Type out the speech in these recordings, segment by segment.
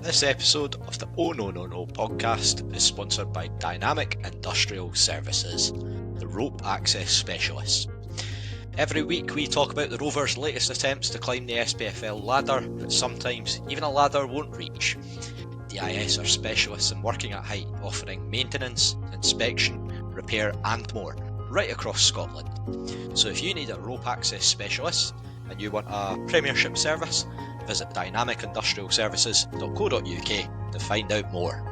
This episode of the Oh No No No podcast is sponsored by Dynamic Industrial Services, the rope access specialists. Every week we talk about the Rovers' latest attempts to climb the SPFL ladder, but sometimes even a ladder won't reach. DIS are specialists in working at height, offering maintenance, inspection, repair and more, right across Scotland. So if you need a rope access specialist and you want a premiership service, visit dynamicindustrialservices.co.uk to find out more.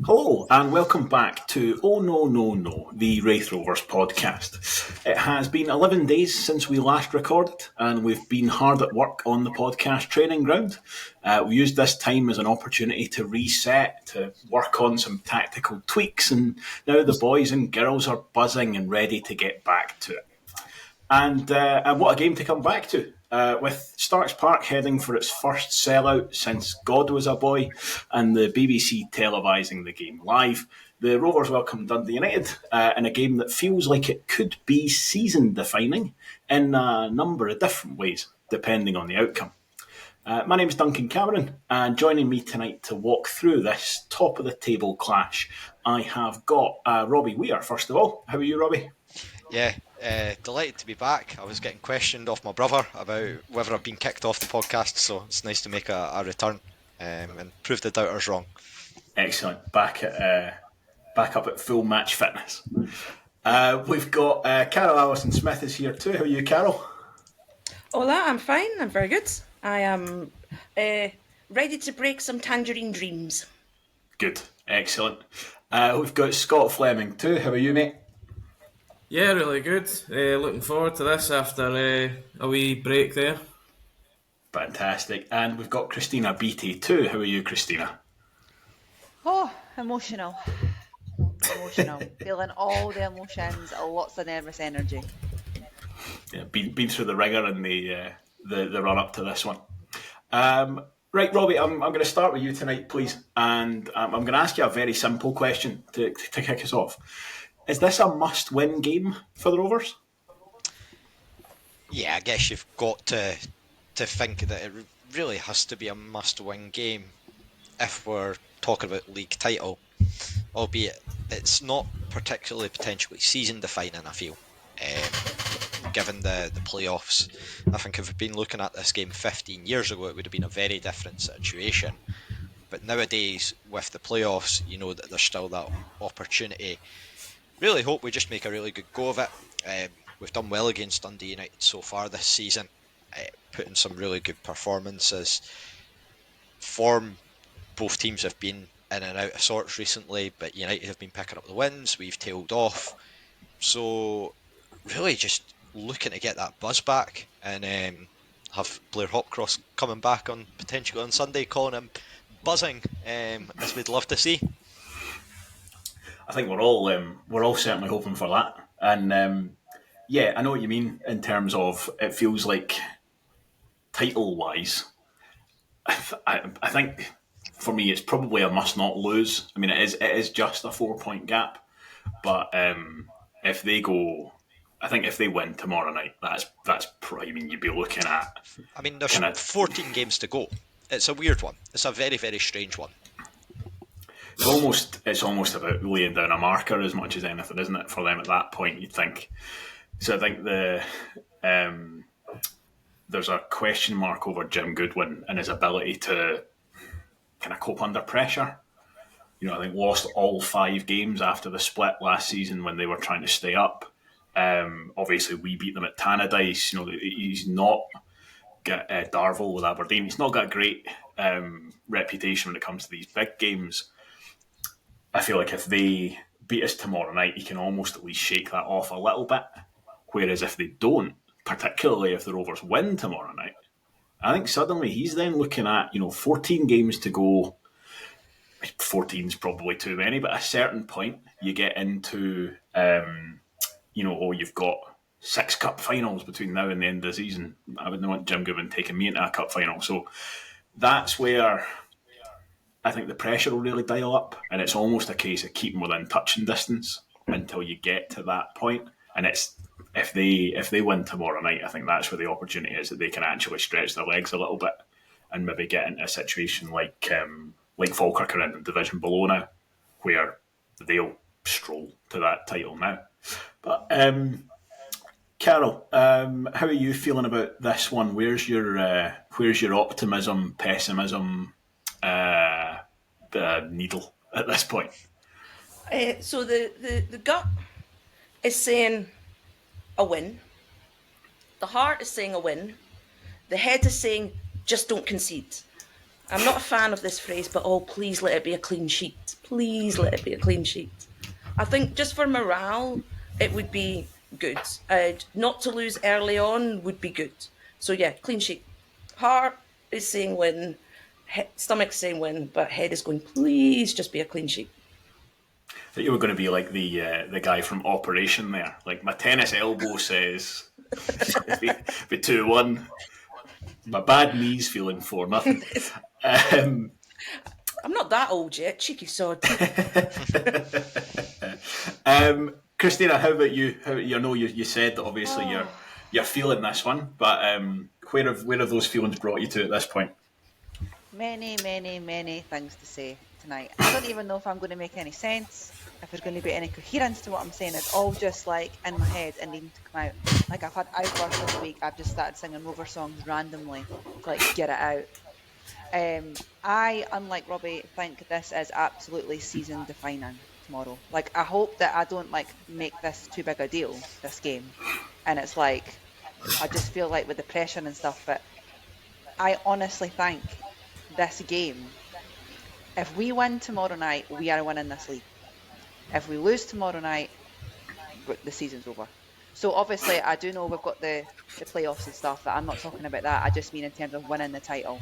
Hello and welcome back to Oh No No No, the Raith Rovers podcast. It has been 11 days since we last recorded and we've been hard at work on the podcast training ground. We used this time as an opportunity to reset, to work on some tactical tweaks, and now the boys and girls are buzzing and ready to get back to it. And what a game to come back to. With Starks Park heading for its first sellout since God was a boy and the BBC televising the game live, the Rovers welcome Dundee United in a game that feels like it could be season-defining in a number of different ways, depending on the outcome. My name is Duncan Cameron, and joining me tonight to walk through this top-of-the-table clash, I have got Robbie Weir, first of all. How are you, Robbie? Yeah, delighted to be back. I was getting questioned off my brother about whether I've been kicked off the podcast, so it's nice to make a return and prove the doubters wrong. Excellent. Back up at full match fitness. We've got Carol Allison-Smith is here too. How are you, Carol? Hola, I'm fine. I'm very good. I am ready to break some tangerine dreams. Good. Excellent. We've got Scott Fleming too. How are you, mate? Yeah, really good. Looking forward to this after a wee break there. Fantastic. And we've got Christina Beattie too. How are you, Christina? Oh, emotional. Feeling all the emotions, lots of nervous energy. Yeah, been through the rigour and the run up to this one. Right, Robbie, I'm going to start with you tonight, please. And I'm going to ask you a very simple question to kick us off. Is this a must-win game for the Rovers? Yeah, I guess you've got to think that it really has to be a must-win game if we're talking about league title, albeit it's not particularly potentially season-defining, I feel. Given the playoffs, I think if we'd been looking at this game 15 years ago, it would have been a very different situation. But nowadays, with the playoffs, you know that there's still that opportunity. Really hope we just make a really good go of it. We've done well against Dundee United so far this season, put in some really good performances. Form, both teams have been in and out of sorts recently, but United have been picking up the wins, we've tailed off. So really just looking to get that buzz back and have Blair Hopcross coming back on potentially on Sunday, calling him buzzing, as we'd love to see. I think we're all certainly hoping for that, and yeah, I know what you mean in terms of it feels like title-wise. I think for me it's probably a must not lose. I mean, it is just a 4-point gap, but if they win tomorrow night, that's probably, I mean, you'd be looking at. I mean, there's 14 games to go. It's a weird one. It's a very, very strange one. It's almost about laying down a marker as much as anything, isn't it, for them at that point, you'd think. So I think there's a question mark over Jim Goodwin and his ability to kind of cope under pressure. You know, I think lost all 5 games after the split last season when they were trying to stay up. Obviously, we beat them at Tannadice. You know, he's not got Darvel with Aberdeen. He's not got a great reputation when it comes to these big games. I feel like if they beat us tomorrow night, you can almost at least shake that off a little bit. Whereas if they don't, particularly if the Rovers win tomorrow night, I think suddenly he's then looking at 14 games to go. 14's probably too many, but at a certain point you get into you've got 6 cup finals between now and the end of the season. I wouldn't want Jim Goodwin taking me into a cup final, so that's where I think the pressure will really dial up, and it's almost a case of keeping within touching distance until you get to that point. And it's if they win tomorrow night, I think that's where the opportunity is, that they can actually stretch their legs a little bit and maybe get into a situation like Falkirk are in the division below now, where they'll stroll to that title now. But Carol, how are you feeling about this one? Where's your optimism, pessimism, the needle at this point? So the gut is saying a win. The heart is saying a win. The head is saying just don't concede. I'm not a fan of this phrase, but please let it be a clean sheet. Please let it be a clean sheet. I think just for morale, it would be good. Not to lose early on would be good. So yeah, clean sheet. Heart is saying win. Stomach saying win, but head is going, please just be a clean sheet. I thought you were going to be like the guy from Operation there. Like, my tennis elbow says be 2-1. My bad knee's feeling 4-0. I'm not that old yet, cheeky sod. Christina, how about you? I know you said that obviously you're feeling this one, but where have those feelings brought you to at this point? Many, many, many things to say tonight. I don't even know if I'm going to make any sense, if there's going to be any coherence to what I'm saying. It's all just like in my head and needing to come out. Like, I've had outbursts this week. I've just started singing Rovers songs randomly, like, get it out. I, unlike Robbie, think this is absolutely season defining tomorrow. Like, I hope that I don't make this too big a deal, this game. And it's like, I just feel like with the pressure and stuff, but I honestly think this game, if we win tomorrow night, we are winning this league. If we lose tomorrow night, the season's over. So obviously, I do know we've got the playoffs and stuff, but I'm not talking about that. I just mean in terms of winning the title.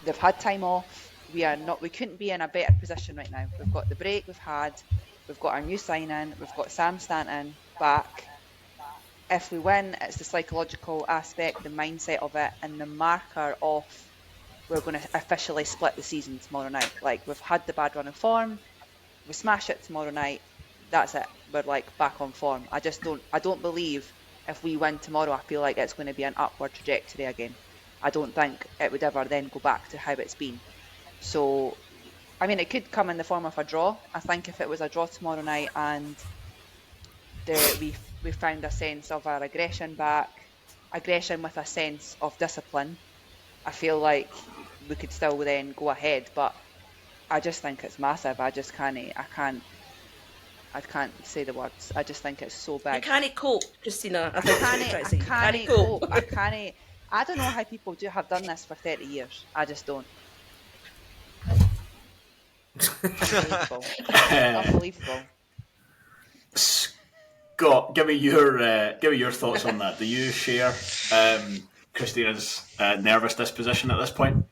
They've had time off. We couldn't be in a better position right now. We've got the break we've had. We've got our new sign-in. We've got Sam Stanton back. If we win, it's the psychological aspect, the mindset of it, and the marker of we're going to officially split the season tomorrow night. Like, we've had the bad run of form. We smash it tomorrow night. That's it. We're back on form. I don't believe if we win tomorrow, I feel like it's going to be an upward trajectory again. I don't think it would ever then go back to how it's been. So, I mean, it could come in the form of a draw. I think if it was a draw tomorrow night and we found a sense of our aggression back, aggression with a sense of discipline, I feel like we could still then go ahead. But I just think it's massive. I can't say the words. I just think it's so big. You can't cope, Christina. I don't know how people have done this for 30 years. I just don't. Unbelievable. Scott, give me your thoughts on that. Do you share Christina's nervous disposition at this point?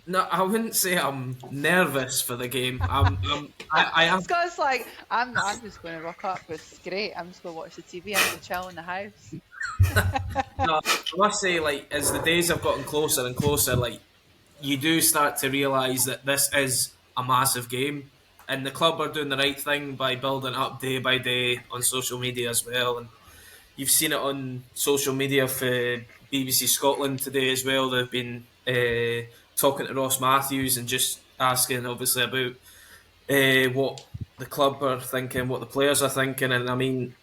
No, I wouldn't say I'm nervous for the game. I am. Scott's like, I'm just going to rock up. It's great. I'm just going to watch the TV. I'm going to chill in the house. No, I must say, as the days have gotten closer and closer, you do start to realise that this is a massive game, and the club are doing the right thing by building up day by day on social media as well. And you've seen it on social media for BBC Scotland today as well. They've been talking to Ross Matthews and just asking, obviously, about what the club are thinking, what the players are thinking. And I mean,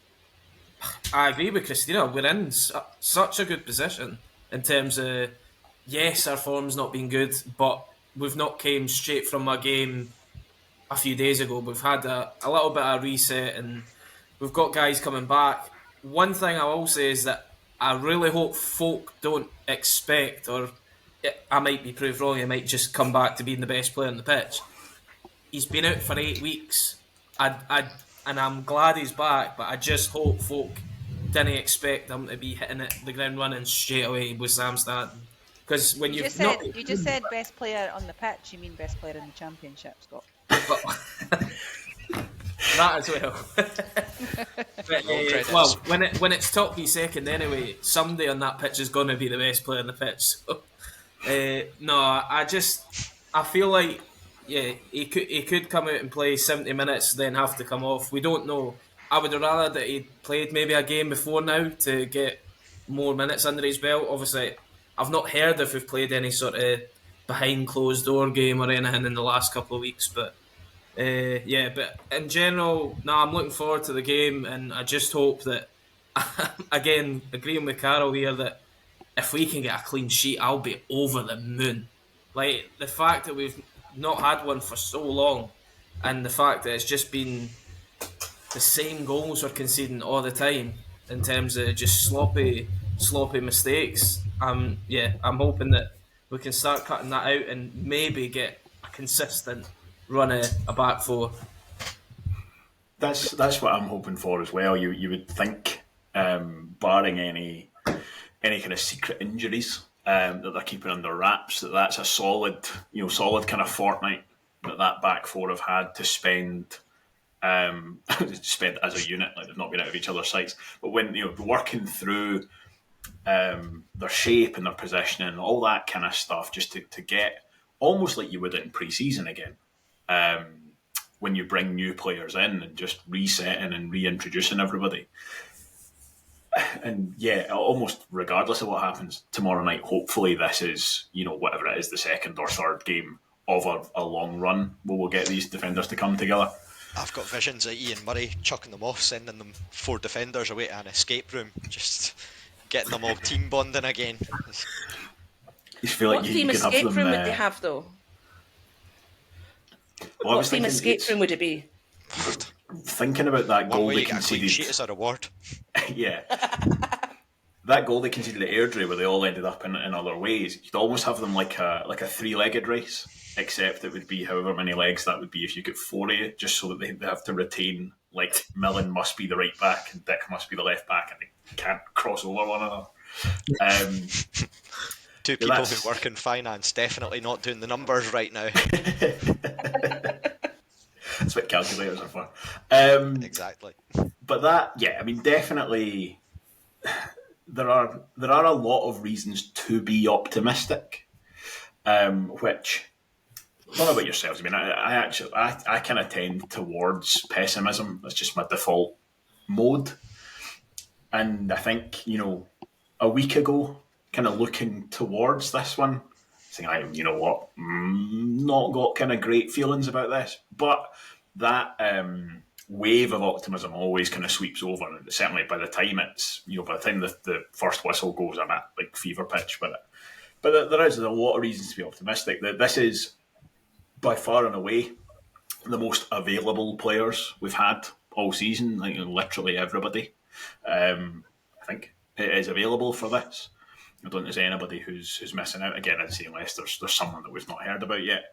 I agree with Christina. We're in such a good position in terms of, yes, our form's not been good, but we've not came straight from a game a few days ago. We've had a little bit of a reset and we've got guys coming back. One thing I will say is that I really hope folk don't expect, or I might be proved wrong, he might just come back to being the best player on the pitch. He's been out for 8 weeks. And I'm glad he's back, but I just hope folk didn't expect them to be hitting it the ground running straight away with Sam Stanton. Because when You you've just said best player on the pitch. You mean best player in the championship, Scott? well, that as well. But, well, when it's top v second anyway, somebody on that pitch is going to be the best player on the pitch. So, no, I feel like he could come out and play 70 minutes, then have to come off. We don't know. I would rather that he'd played maybe a game before now to get more minutes under his belt. Obviously, I've not heard if we've played any sort of behind closed door game or anything in the last couple of weeks, but. But in general, I'm looking forward to the game, and I just hope that, again, agreeing with Carol here, that if we can get a clean sheet, I'll be over the moon. Like, the fact that we've not had one for so long, and the fact that it's just been the same goals we're conceding all the time in terms of just sloppy mistakes. I'm hoping that we can start cutting that out and maybe get a consistent run a back four. That's what I'm hoping for as well. You would think, barring any kind of secret injuries that they're keeping under wraps, that's a solid kind of fortnight that back four have had to spend spend as a unit. Like, they've not been out of each other's sights, but when working through their shape and their positioning and all that kind of stuff, just to get almost like you would in pre-season again. When you bring new players in and just resetting and reintroducing everybody. And almost regardless of what happens tomorrow night, hopefully this is, whatever it is, the second or third game of a long run where we'll get these defenders to come together. I've got visions of Ian Murray chucking them off, sending them 4 defenders away to an escape room, just getting them all team bonding again. You feel like what you team could escape have them, room would they have, though? Well, what team escape room would it be? Thinking about that goal One way they you get a clean conceded. sheet as a reward. Yeah. That goal they conceded at Airdrie, where they all ended up in other ways, you'd almost have them like a 3-legged race, except it would be however many legs that would be if you get 4 of you, just so that they have to retain, like, Millen must be the right back and Dick must be the left back, and they can't cross over one another. 2 people who work in finance, definitely not doing the numbers right now. That's what calculators are for. Exactly. But definitely there are a lot of reasons to be optimistic. Which, I don't know about yourselves. I mean, I kind of tend towards pessimism. That's just my default mode. And I think, a week ago, kind of looking towards this one, saying, you know what, not got kind of great feelings about this, but that wave of optimism always kind of sweeps over, and certainly by the time the first whistle goes, I'm at like fever pitch with it. But there's a lot of reasons to be optimistic. That this is by far and away the most available players we've had all season. Like, literally everybody, I think, is available for this. I don't think there's anybody who's missing out. Again, I'd say unless there's someone that we've not heard about yet.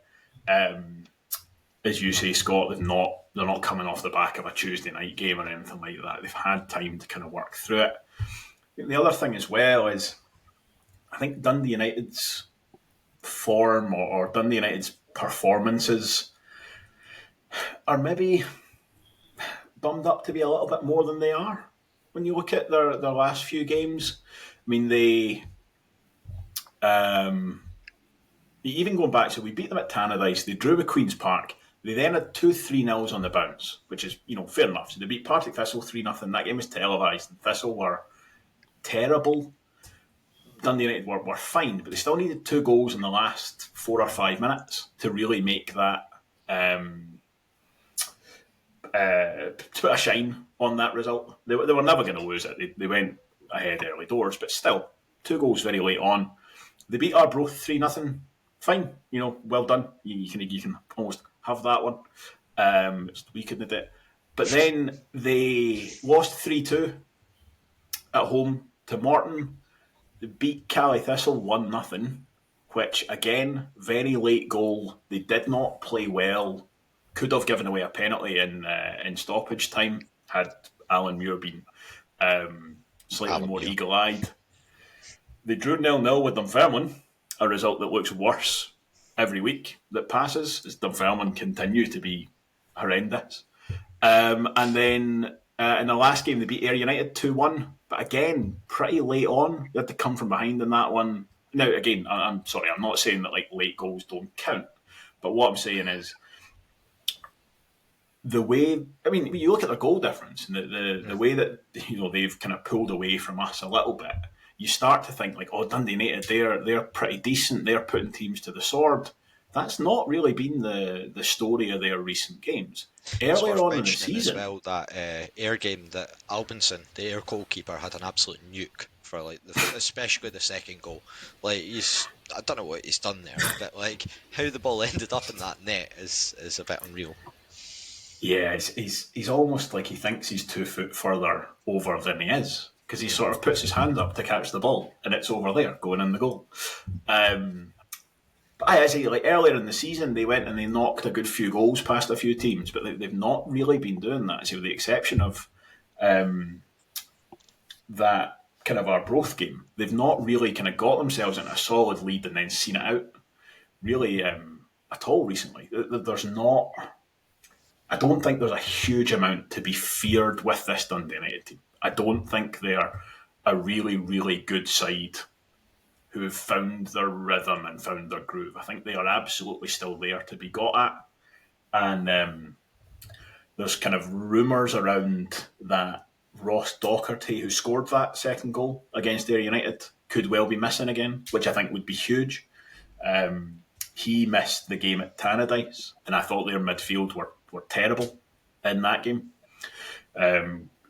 As you say, Scott, they're not coming off the back of a Tuesday night game or anything like that. They've had time to kind of work through it. The other thing as well is, I think Dundee United's form or Dundee United's performances are maybe bummed up to be a little bit more than they are. When you look at their last few games, I mean, even going back, so we beat them at Tannadice, they drew with Queen's Park, they then had 2 3-0s on the bounce, which is, fair enough. So they beat Partick Thistle 3-0, that game was televised, and Thistle were terrible. Dundee United were fine, but they still needed 2 goals in the last 4 or 5 minutes to really make that, to put a shine on that result. They were never going to lose it. They went ahead early doors, but still, 2 goals very late on. They beat Arbroath 3-0. Fine, well done. You can almost have that one. We couldn't do it. But then they lost 3-2 at home to Morton. They beat Cali Thistle 1-0, which, again, very late goal. They did not play well. Could have given away a penalty in stoppage time had Alan Muir been slightly more Hallelujah. eagle-eyed. They drew 0-0 with Dunfermline, a result that looks worse every week that passes, as Dunfermline continue to be horrendous. And then in the last game, they beat Ayr United 2-1. But again, pretty late on. They had to come from behind in that one. Now, again, I'm sorry, I'm not saying that like late goals don't count. But what I'm saying is the way, I mean, you look at their goal difference and the way that they've kind of pulled away from us a little bit. You start to think like, oh, Dundee United, they're pretty decent. They're putting teams to the sword. That's not really been the story of their recent games. It's Earlier worth on in the mentioning as season, well that Ayr game that Albinson, the Ayr goalkeeper, had an absolute nuke for like especially the second goal. Like I don't know what he's done there, but like how the ball ended up in that net is a bit unreal. yeah, he's almost like he thinks he's 2 foot further over than he is, because he sort of puts his hand up to catch the ball and it's over there going in the goal. But I say, like earlier in the season, they went and they knocked a good few goals past a few teams, but they've not really been doing that. So, with the exception of that kind of Arbroath game, they've not really kind of got themselves in a solid lead and then seen it out really at all recently. There's not. I don't think there's a huge amount to be feared with this Dundee United team. I don't think they're a really, really good side who have found their rhythm and found their groove. I think they are absolutely still there to be got at. And there's kind of rumours around that Ross Docherty, who scored that second goal against Ayr United, could well be missing again, which I think would be huge. He missed the game at Tannadice, and I thought their midfield were terrible in that game.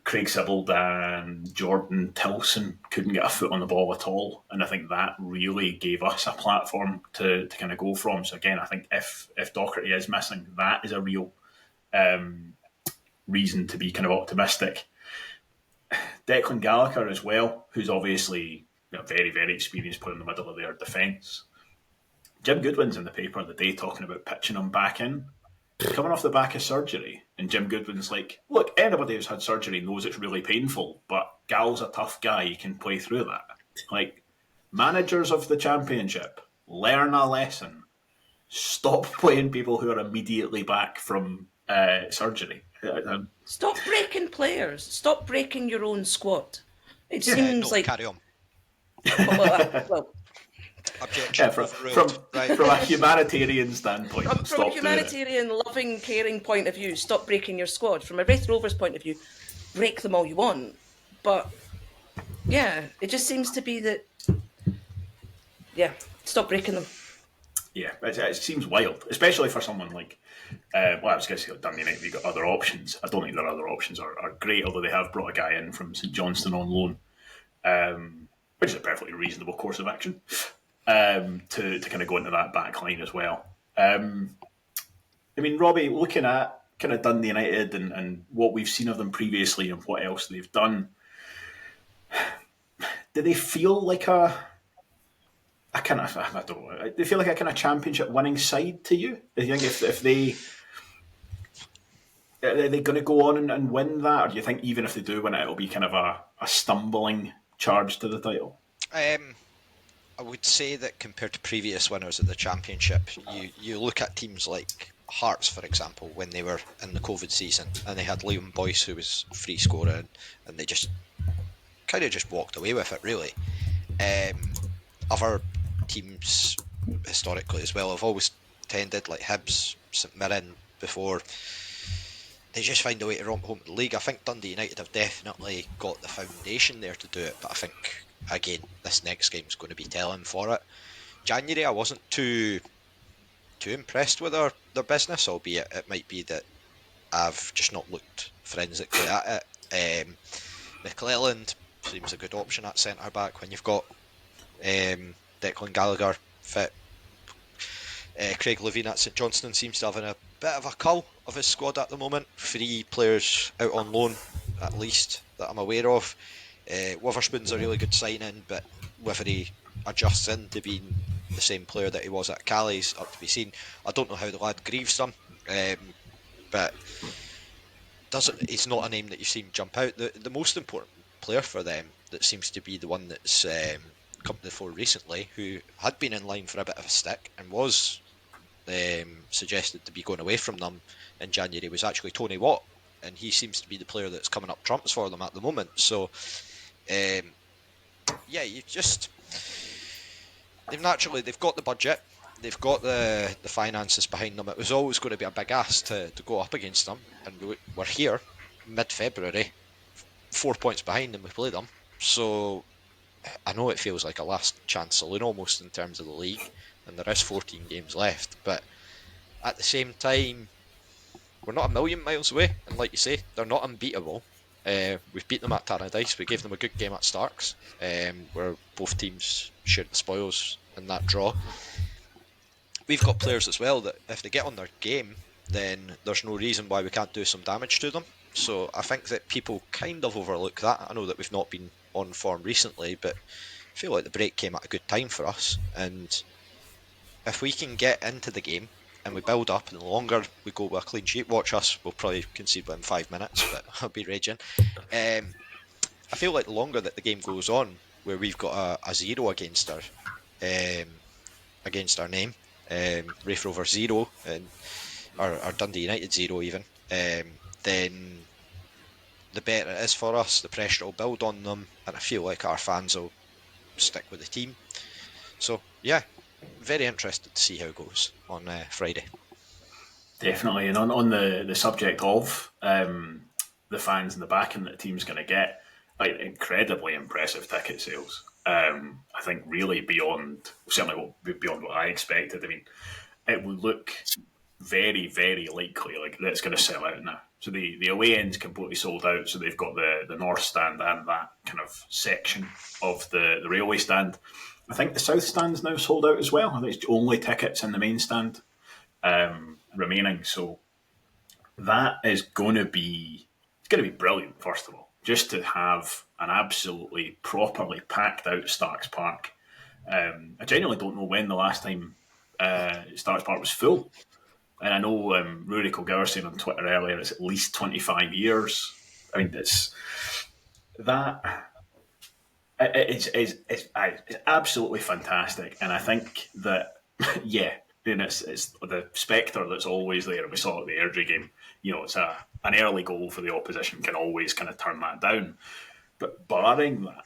Craig Sibbald and Jordan Tilson couldn't get a foot on the ball at all, and I think that really gave us a platform to kind of go from. So again, I think if Docherty is missing, that is a real reason to be kind of optimistic. Declan Gallagher as well, who's obviously a very, very experienced player in the middle of their defence. Jim Goodwin's in the paper the day talking about pitching him back in, coming off the back of surgery, and Jim Goodwin's like, look, anybody who's had surgery knows it's really painful, but Gal's a tough guy, he can play through that. Like, managers of the Championship, learn a lesson. Stop playing people who are immediately back from surgery. Stop breaking players. Stop breaking your own squad. It Yeah, seems no, like carry on. well, Objection from, overruled. Right. from a humanitarian standpoint, from a stop doing it. humanitarian, loving, caring point of view, stop breaking your squad. From a Raith Rovers point of view, break them all you want. But yeah, it just seems to be that. Yeah, stop breaking them. Yeah, it seems wild, especially for someone like. I was going to say, Dundee United, you've got other options. I don't think their other options are great, although they have brought a guy in from St Johnstone on loan, which is a perfectly reasonable course of action, to kind of go into that back line as well. I mean, Robbie, looking at kind of Dundee United and what we've seen of them previously and what else they've done, do they feel like I don't know. They feel like a kind of championship winning side to you? Do you think if they are they going to go on and win that, or do you think even if they do win it, it'll be kind of a stumbling charge to the title? I would say that compared to previous winners of the championship, you look at teams like Hearts, for example, when they were in the COVID season and they had Liam Boyce, who was free scorer, and they just kind of just walked away with it, really. Other teams historically as well have always tended, like Hibs, St Mirren before, they just find a way to romp home to the league. I think Dundee United have definitely got the foundation there to do it, but I think again this next game is going to be telling for it. January I wasn't too impressed with their business, albeit it might be that I've just not looked forensically at it. McClelland seems a good option at centre back when you've got Declan Gallagher fit. Craig Levine at St Johnstone seems to have a bit of a cull of his squad at the moment. 3 players out on loan, at least, that I'm aware of. Witherspoon's a really good signing, but whether he adjusts into being the same player that he was at Callie's up to be seen. I don't know how the lad grieves them, but he's not a name that you've seen jump out. The most important player for them that seems to be the one that's come to the fore recently, who had been in line for a bit of a stick and was suggested to be going away from them in January, was actually Tony Watt, and he seems to be the player that's coming up trumps for them at the moment. So, yeah, they've got the budget, they've got the finances behind them. It was always going to be a big ask to go up against them, and we're here mid-February, 4 points behind them. We play them, so I know it feels like a last chance saloon almost in terms of the league, and there is 14 games left, but at the same time, we're not a million miles away, and like you say, they're not unbeatable. We've beat them at Tannadice, we gave them a good game at Starks, where both teams shared the spoils in that draw. We've got players as well that if they get on their game, then there's no reason why we can't do some damage to them. So I think that people kind of overlook that. I know that we've not been on form recently, but I feel like the break came at a good time for us, and if we can get into the game and we build up, and the longer we go with a clean sheet, watch us, we'll probably concede within 5 minutes, but I'll be raging. I feel like the longer that the game goes on, where we've got a 0 against our name, Raith Rovers 0, and our Dundee United 0 even, then the better it is for us, the pressure will build on them, and I feel like our fans will stick with the team. So yeah, very interested to see how it goes on Friday. Definitely, and on the subject of the fans and the backing that the team's going to get, like, incredibly impressive ticket sales. I think really certainly beyond what I expected. I mean, it would look very, very likely like that it's going to sell out now. So the away end's completely sold out. So they've got the north stand and that kind of section of the railway stand. I think the south stand's now sold out as well. I think it's only tickets in the main stand remaining. So that is going to be brilliant. First of all, just to have an absolutely properly packed out Starks Park. I genuinely don't know when the last time Starks Park was full. And I know Rory Kilgour was saying on Twitter earlier it's at least 25 years. I mean, it's absolutely fantastic. And I think that, yeah, it's the spectre that's always there. We saw it at the Airdrie game. You know, it's an early goal for the opposition can always kind of turn that down. But barring that,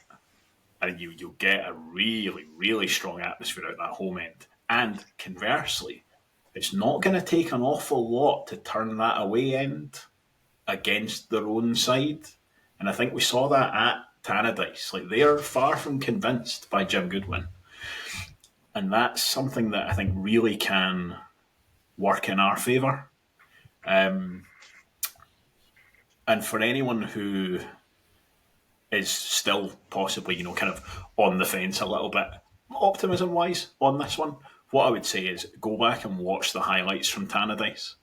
and you'll get a really, really strong atmosphere out that home end. And conversely, it's not going to take an awful lot to turn that away end against their own side. And I think we saw that at Tannadice. Like, they are far from convinced by Jim Goodwin. And that's something that I think really can work in our favour. And for anyone who is still possibly, kind of on the fence a little bit, optimism-wise, on this one, what I would say is go back and watch the highlights from Tannadice.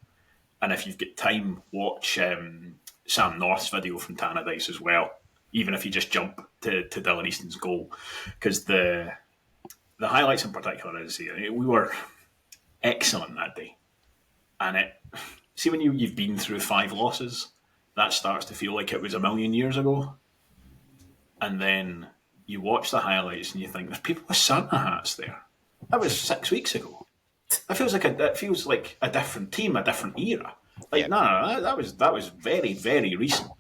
And if you've got time, watch Sam North's video from Tannadice as well, even if you just jump to Dylan Easton's goal. Because the highlights in particular is we were excellent that day. And see when you've been through 5 losses, that starts to feel like it was a million years ago. And then you watch the highlights and you think, there's people with Santa hats there. That was 6 weeks ago. That feels like a different team, a different era. Like, yeah. No, that was very, very recent.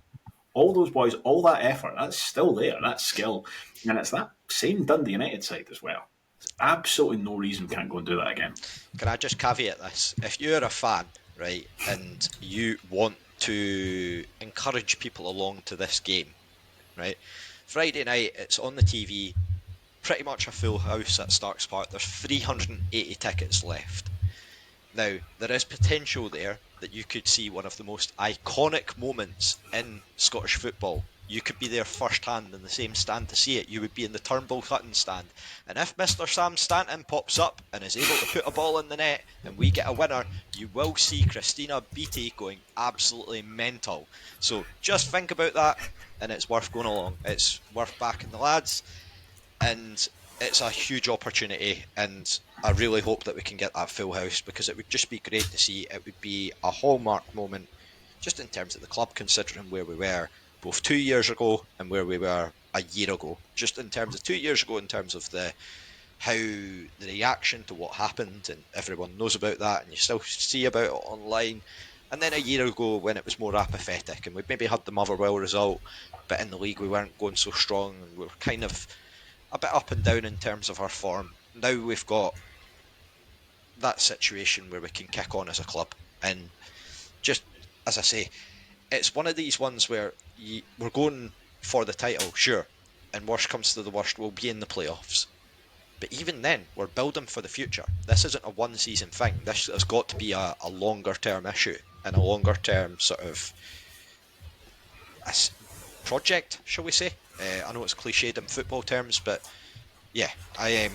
All those boys, all that effort, that's still there, that skill. And it's that same Dundee United side as well. There's absolutely no reason we can't go and do that again. Can I just caveat this? If you're a fan, right, and you want to encourage people along to this game, right, Friday night, it's on the TV, pretty much a full house at Starks Park. There's 380 tickets left. Now, there is potential there that you could see one of the most iconic moments in Scottish football. You could be there firsthand in the same stand to see it. You would be in the Turnbull Hutton stand. And if Mr. Sam Stanton pops up and is able to put a ball in the net and we get a winner, you will see Christina Beattie going absolutely mental. So just think about that, and it's worth going along. It's worth backing the lads, and it's a huge opportunity, and I really hope that we can get that full house, because it would just be great to see. It would be a hallmark moment just in terms of the club, considering where we were both 2 years ago and where we were a year ago, just in terms of 2 years ago, in terms of how the reaction to what happened, and everyone knows about that, and you still see about it online. And then a year ago, when it was more apathetic, and we maybe had the Motherwell result, but in the league we weren't going so strong, and we were kind of a bit up and down in terms of our form. Now we've got that situation where we can kick on as a club, and just as I say, it's one of these ones where we're going for the title, sure, and worst comes to the worst, we'll be in the playoffs. But even then, we're building for the future. This isn't a one-season thing. This has got to be a longer-term issue and a longer-term sort of project, shall we say? I know it's cliched in football terms, but yeah, I am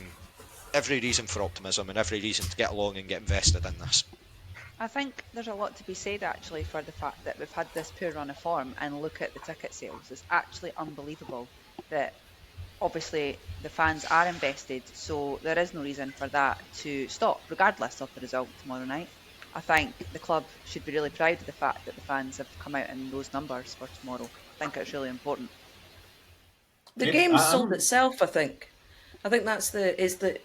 every reason for optimism and every reason to get along and get invested in this. I think there's a lot to be said actually for the fact that we've had this poor run of form, and look at the ticket sales. It's actually unbelievable that obviously the fans are invested, so there is no reason for that to stop regardless of the result tomorrow night. I think the club should be really proud of the fact that the fans have come out in those numbers for tomorrow. I think it's really important. The game sold itself, I think. I think is that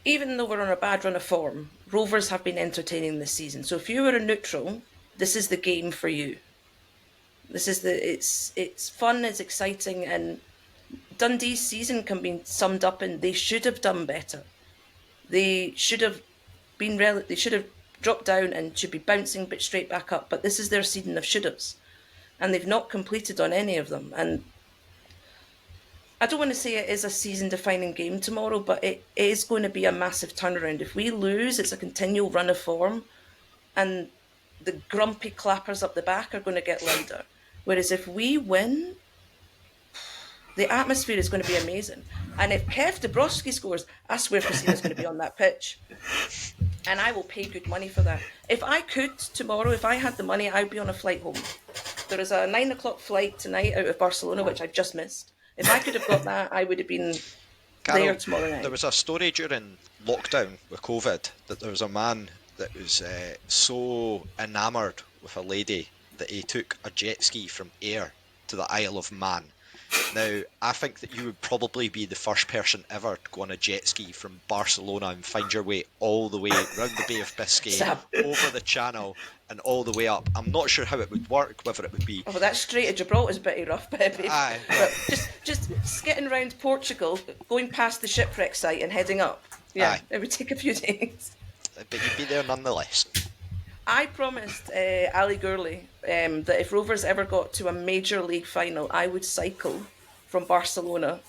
even though we're on a bad run of form, Rovers have been entertaining this season. So if you were a neutral, this is the game for you. It's fun, it's exciting, and Dundee's season can be summed up in they should have done better. They should have dropped down and should be bouncing but straight back up. But this is their season of should-haves, and they've not completed on any of them. And I don't want to say it is a season-defining game tomorrow, but it is going to be a massive turnaround. If we lose, it's a continual run of form, and the grumpy clappers up the back are going to get louder. Whereas if we win, the atmosphere is going to be amazing. And if Kev Dabrowski scores, I swear Christina's going to be on that pitch. And I will pay good money for that. If I could tomorrow, if I had the money, I'd be on a flight home. There is a 9 o'clock flight tonight out of Barcelona, which I've just missed. If I could have got that, I would have been Carol, there tomorrow night. There was a story during lockdown with COVID that there was a man that was so enamoured with a lady that he took a jet ski from Ayr to the Isle of Man. Now, I think that you would probably be the first person ever to go on a jet ski from Barcelona and find your way all the way around the Bay of Biscay, over the Channel, and all the way up. I'm not sure how it would work, whether it would be... Oh, that Strait of Gibraltar is pretty rough, baby. Aye. But just skidding around Portugal, going past the shipwreck site and heading up. Yeah, Aye. It would take a few days. But you'd be there nonetheless. I promised Ali Gurley that if Rovers ever got to a major league final, I would cycle from Barcelona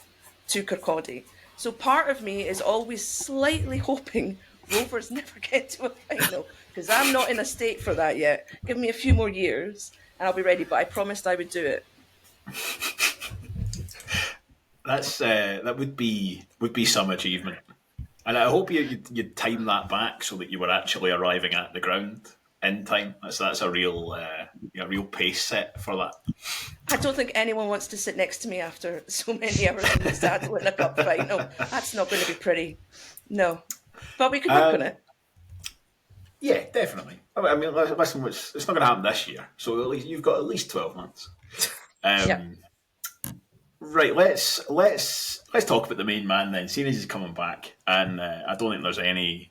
to Kirkcaldy. So part of me is always slightly hoping Rovers never get to a final, because I'm not in a state for that yet. Give me a few more years and I'll be ready, but I promised I would do it. That would be some achievement, and I hope you'd time that back so that you were actually arriving at the ground in time. That's a real pace set for that. I don't think anyone wants to sit next to me after so many hours in the saddle in a cup final. That's not going to be pretty. No, but we could work on it. Yeah, definitely. I mean, listen, it's not going to happen this year, so at least you've got at least 12 months. Yeah. Right, let's talk about the main man then. Seeing as he's coming back, and I don't think there's any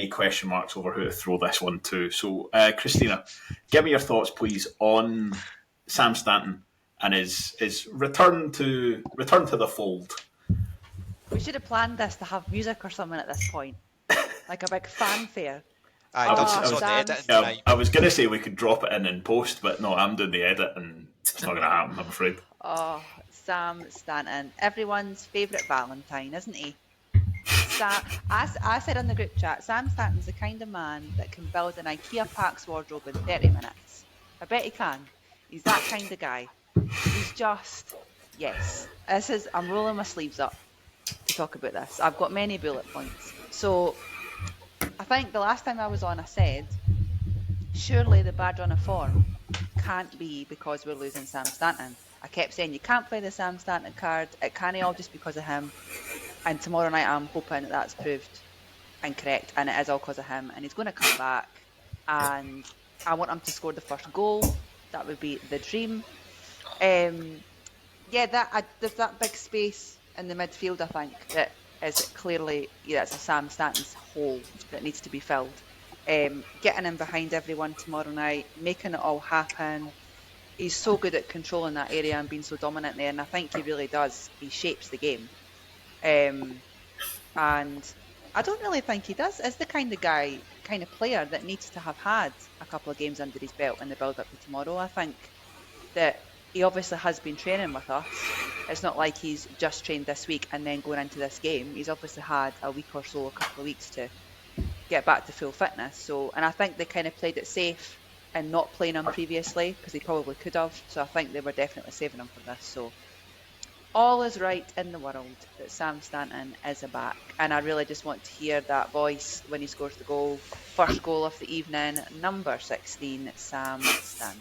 question marks over who to throw this one to. So, Christina, give me your thoughts, please, on Sam Stanton and his return to the fold. We should have planned this to have music or something at this point, like a big fanfare. I was going to say we could drop it in post, but no, I'm doing the edit, and it's not going to happen, I'm afraid. Oh, Sam Stanton, everyone's favourite Valentine, isn't he? I said on the group chat, Sam Stanton's the kind of man that can build an IKEA Pax wardrobe in 30 minutes. I bet he can. He's that kind of guy. He's just, yes. I'm rolling my sleeves up to talk about this. I've got many bullet points. So, I think the last time I was on, I said, surely the bad run of form can't be because we're losing Sam Stanton. I kept saying, you can't play the Sam Stanton card. It can't all just because of him. And tomorrow night, I'm hoping that's proved incorrect, and it is all because of him. And he's going to come back, and I want him to score the first goal. That would be the dream. there's that big space in the midfield, I think, that is clearly, it's a Sam Stanton's hole that needs to be filled. Getting him behind everyone tomorrow night, making it all happen. He's so good at controlling that area and being so dominant there, and I think he really does. He shapes the game. And I don't really think he does. Is the kind of player that needs to have had a couple of games under his belt in the build-up to tomorrow. I think that he obviously has been training with us. It's not like he's just trained this week and then going into this game. He's obviously had a week or so, a couple of weeks to get back to full fitness. So, and I think they kind of played it safe and not playing him previously because they probably could have. So I think they were definitely saving him for this. So all is right in the world that Sam Stanton is back. And I really just want to hear that voice when he scores the goal. First goal of the evening, number 16, Sam Stanton.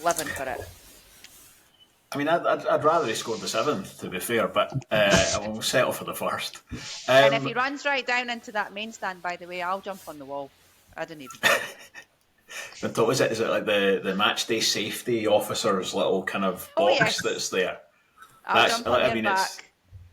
Living for it. I mean, I'd rather he scored the 7th, to be fair, but I will settle for the first. And if he runs right down into that main stand, by the way, I'll jump on the wall. I didn't even know. But is it like the match day safety officer's little kind of box that's there? I'll jump on your back.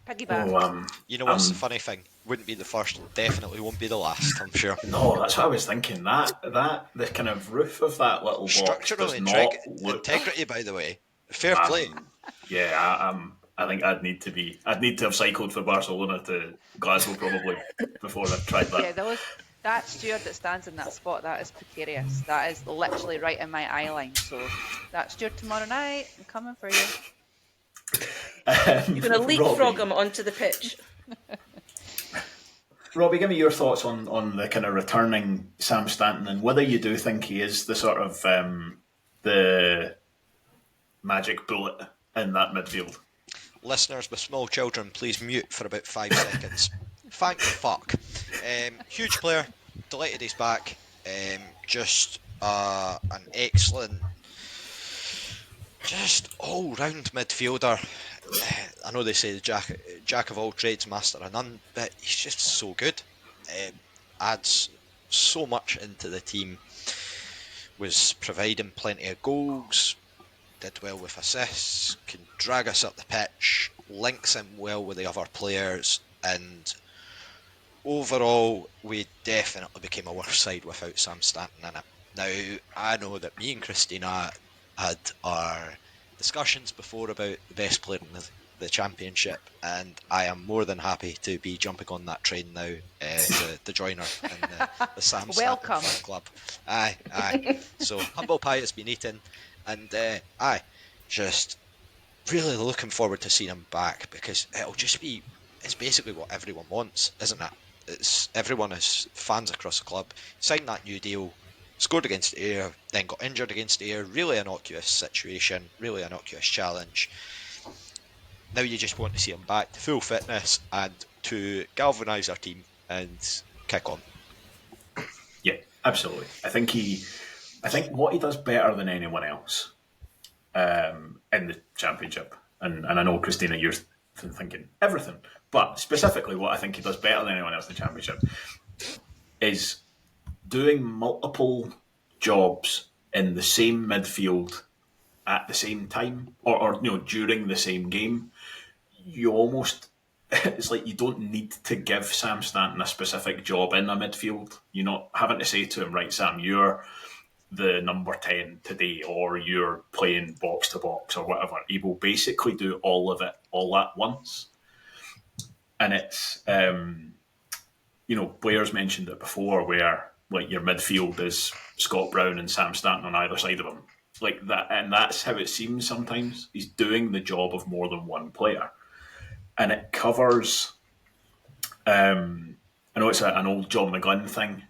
Piggyback. You know what's the funny thing? Wouldn't be the first, definitely won't be the last, I'm sure. No, that's what I was thinking. The kind of roof of that little box Structural does not look... integrity, by the way. Fair play. Yeah, I think I'd need to have cycled for Barcelona to Glasgow probably before I've tried that. Yeah, that steward that stands in that spot, that is precarious. That is literally right in my eye line. So that steward tomorrow night, I'm coming for you. You're going to leapfrog him onto the pitch. Robbie, give me your thoughts on the kind of returning Sam Stanton and whether you do think he is the sort of the magic bullet in that midfield. Listeners with small children, please mute for about 5 seconds. Thank fuck. Huge player, delighted he's back. Just an excellent, just all-round midfielder. I know they say the jack of all trades, master of none, but he's just so good. Adds so much into the team. Was providing plenty of goals. Did well with assists. Can drag us up the pitch. Links in well with the other players, and overall, we definitely became a worse side without Sam Stanton in it. Now, I know that me and Christina had our discussions before about the best player in the championship, and I am more than happy to be jumping on that train now to join her in the Sam Welcome. Stanton club. Aye. So, humble pie has been eaten, and just really looking forward to seeing him back, because it's basically what everyone wants, isn't it? Everyone is fans across the club. Signed that new deal, scored against Ayr, then got injured against Ayr. Really innocuous situation, really innocuous challenge. Now you just want to see him back to full fitness and to galvanise our team and kick on. Yeah, absolutely. I think what he does better than anyone else in the championship, and I know, Christina, you're thinking everything, but specifically what I think he does better than anyone else in the championship is doing multiple jobs in the same midfield at the same time, or during the same game. You almost, it's like you don't need to give Sam Stanton a specific job in a midfield. You're not having to say to him, right, Sam, you're the number 10 today, or you're playing box to box or whatever. He will basically do all of it all at once. And it's, Blair's mentioned it before, where like your midfield is Scott Brown and Sam Stanton on either side of him. Like that, and that's how it seems sometimes. He's doing the job of more than one player. And it covers, I know it's an old John McGlynn thing.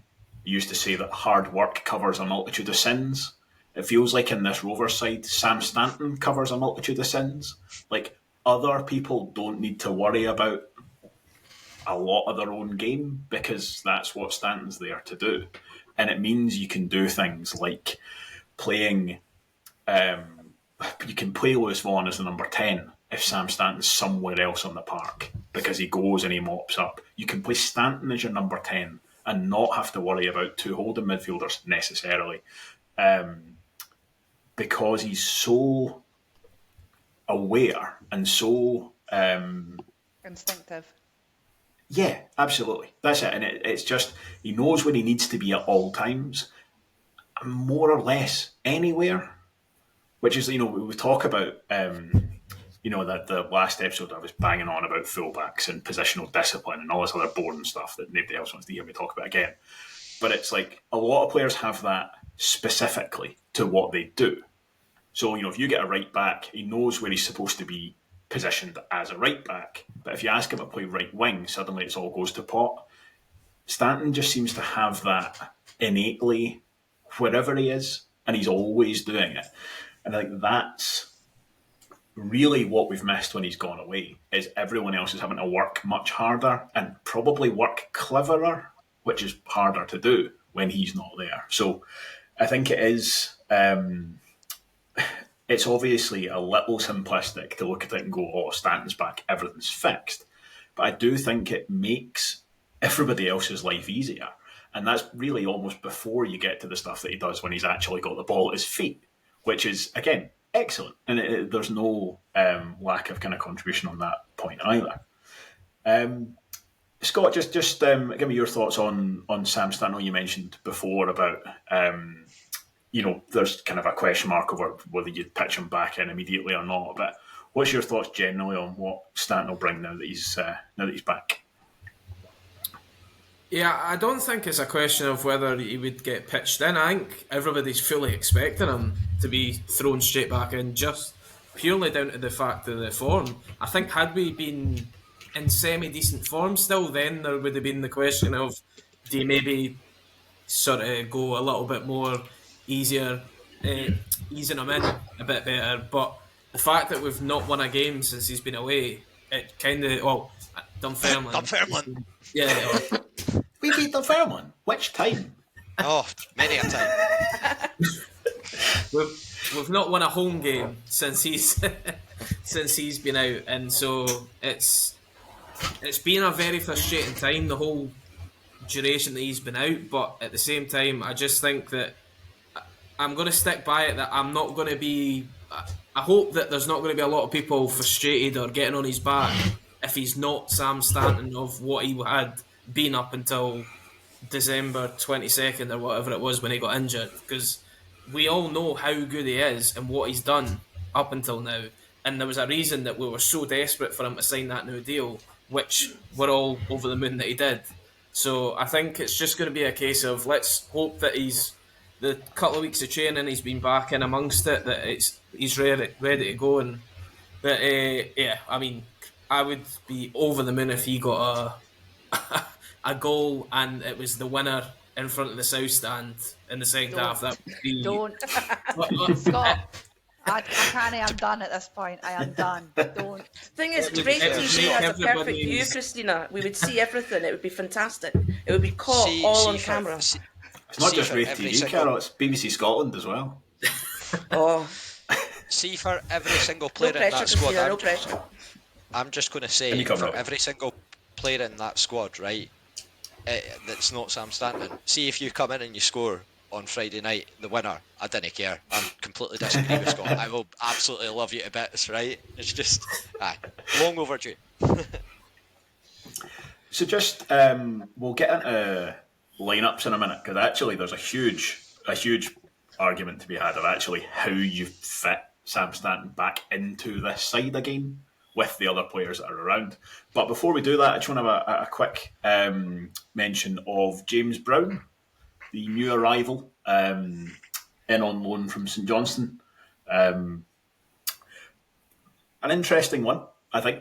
He used to say that hard work covers a multitude of sins. It feels like in this Rovers side, Sam Stanton covers a multitude of sins. Like, other people don't need to worry about a lot of their own game, because that's what Stanton's there to do. And it means you can do things like playing, you can play Lewis Vaughan as the number 10 if Sam Stanton's somewhere else on the park, because he goes and he mops up. You can play Stanton as your number 10 and not have to worry about two holding midfielders necessarily, because he's so aware and so instinctive. Yeah, absolutely. That's it. And it's just, he knows where he needs to be at all times, more or less anywhere. Which is, we talk about, that the last episode I was banging on about fullbacks and positional discipline and all this other boring stuff that nobody else wants to hear me talk about again. But it's like a lot of players have that specifically to what they do. So, if you get a right back, he knows where he's supposed to be positioned as a right back. But if you ask him to play right wing, suddenly it all goes to pot. Stanton just seems to have that innately wherever he is, and he's always doing it. And I think that's really what we've missed when he's gone away, is everyone else is having to work much harder and probably work cleverer, which is harder to do when he's not there. So I think it is... it's obviously a little simplistic to look at it and go, oh, Stanton's back, everything's fixed. But I do think it makes everybody else's life easier. And that's really almost before you get to the stuff that he does when he's actually got the ball at his feet, which is, again, excellent. And there's no lack of kind of contribution on that point either. Scott, just give me your thoughts on Sam Stanton. You mentioned before about... there's kind of a question mark over whether you'd pitch him back in immediately or not. But what's your thoughts generally on what Stanton will bring now that he's back? Yeah, I don't think it's a question of whether he would get pitched in. I think everybody's fully expecting him to be thrown straight back in, just purely down to the fact of the form. I think had we been in semi-decent form still, then there would have been the question of, do you maybe sort of go a little bit more easier, easing him in a bit better. But the fact that we've not won a game since he's been away, it kind of... Dunfermline. Yeah. We beat Dunfermline? Which time? Oh, many a time. We've not won a home game since he's been out, and so it's been a very frustrating time, the whole duration that he's been out. But at the same time, I just think that I'm going to stick by it, that I'm not going to be... I hope that there's not going to be a lot of people frustrated or getting on his back if he's not Sam Stanton of what he had been up until December 22nd or whatever it was when he got injured, because we all know how good he is and what he's done up until now, and there was a reason that we were so desperate for him to sign that new deal, which we're all over the moon that he did. So I think it's just going to be a case of, let's hope that the couple of weeks of training he's been back in amongst it, that he's ready to go. And but I mean, I would be over the moon if he got a goal and it was the winner in front of the South Stand in the second half. That would be... Don't. Scott, I can't. I'm done at this point. I am done. Don't. Thing is, Raith TV has a perfect view, Christina. We would see everything. It would be fantastic. It would be caught on camera. It's not just Raith TV, Carol. It's BBC Scotland as well. Oh. See, for every single player in that squad, no pressure. I'm just going to say, for every single player in that squad, right, that's not Sam Stanton, see if you come in and you score on Friday night, the winner, I didn't care. I'm completely disagree with Scott. I will absolutely love you to bits, right? It's just, long overdue. So just, we'll get into lineups in a minute, because actually there's a huge argument to be had of actually how you fit Sam Stanton back into this side again with the other players that are around. But before we do that, I just want to have a quick mention of James Brown, the new arrival, in on loan from St Johnstone. An interesting one, I think,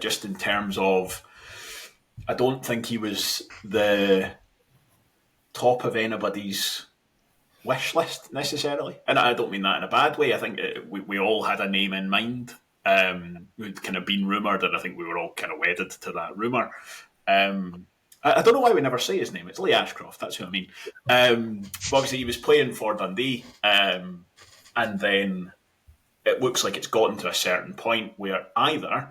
just in terms of, I don't think he was the top of anybody's wish list necessarily, and I don't mean that in a bad way. I think we all had a name in mind who'd kind of been rumoured, and I think we were all kind of wedded to that rumour. I don't know why we never say his name. It's Lee Ashcroft, that's who I mean. Obviously he was playing for Dundee, and then it looks like it's gotten to a certain point where either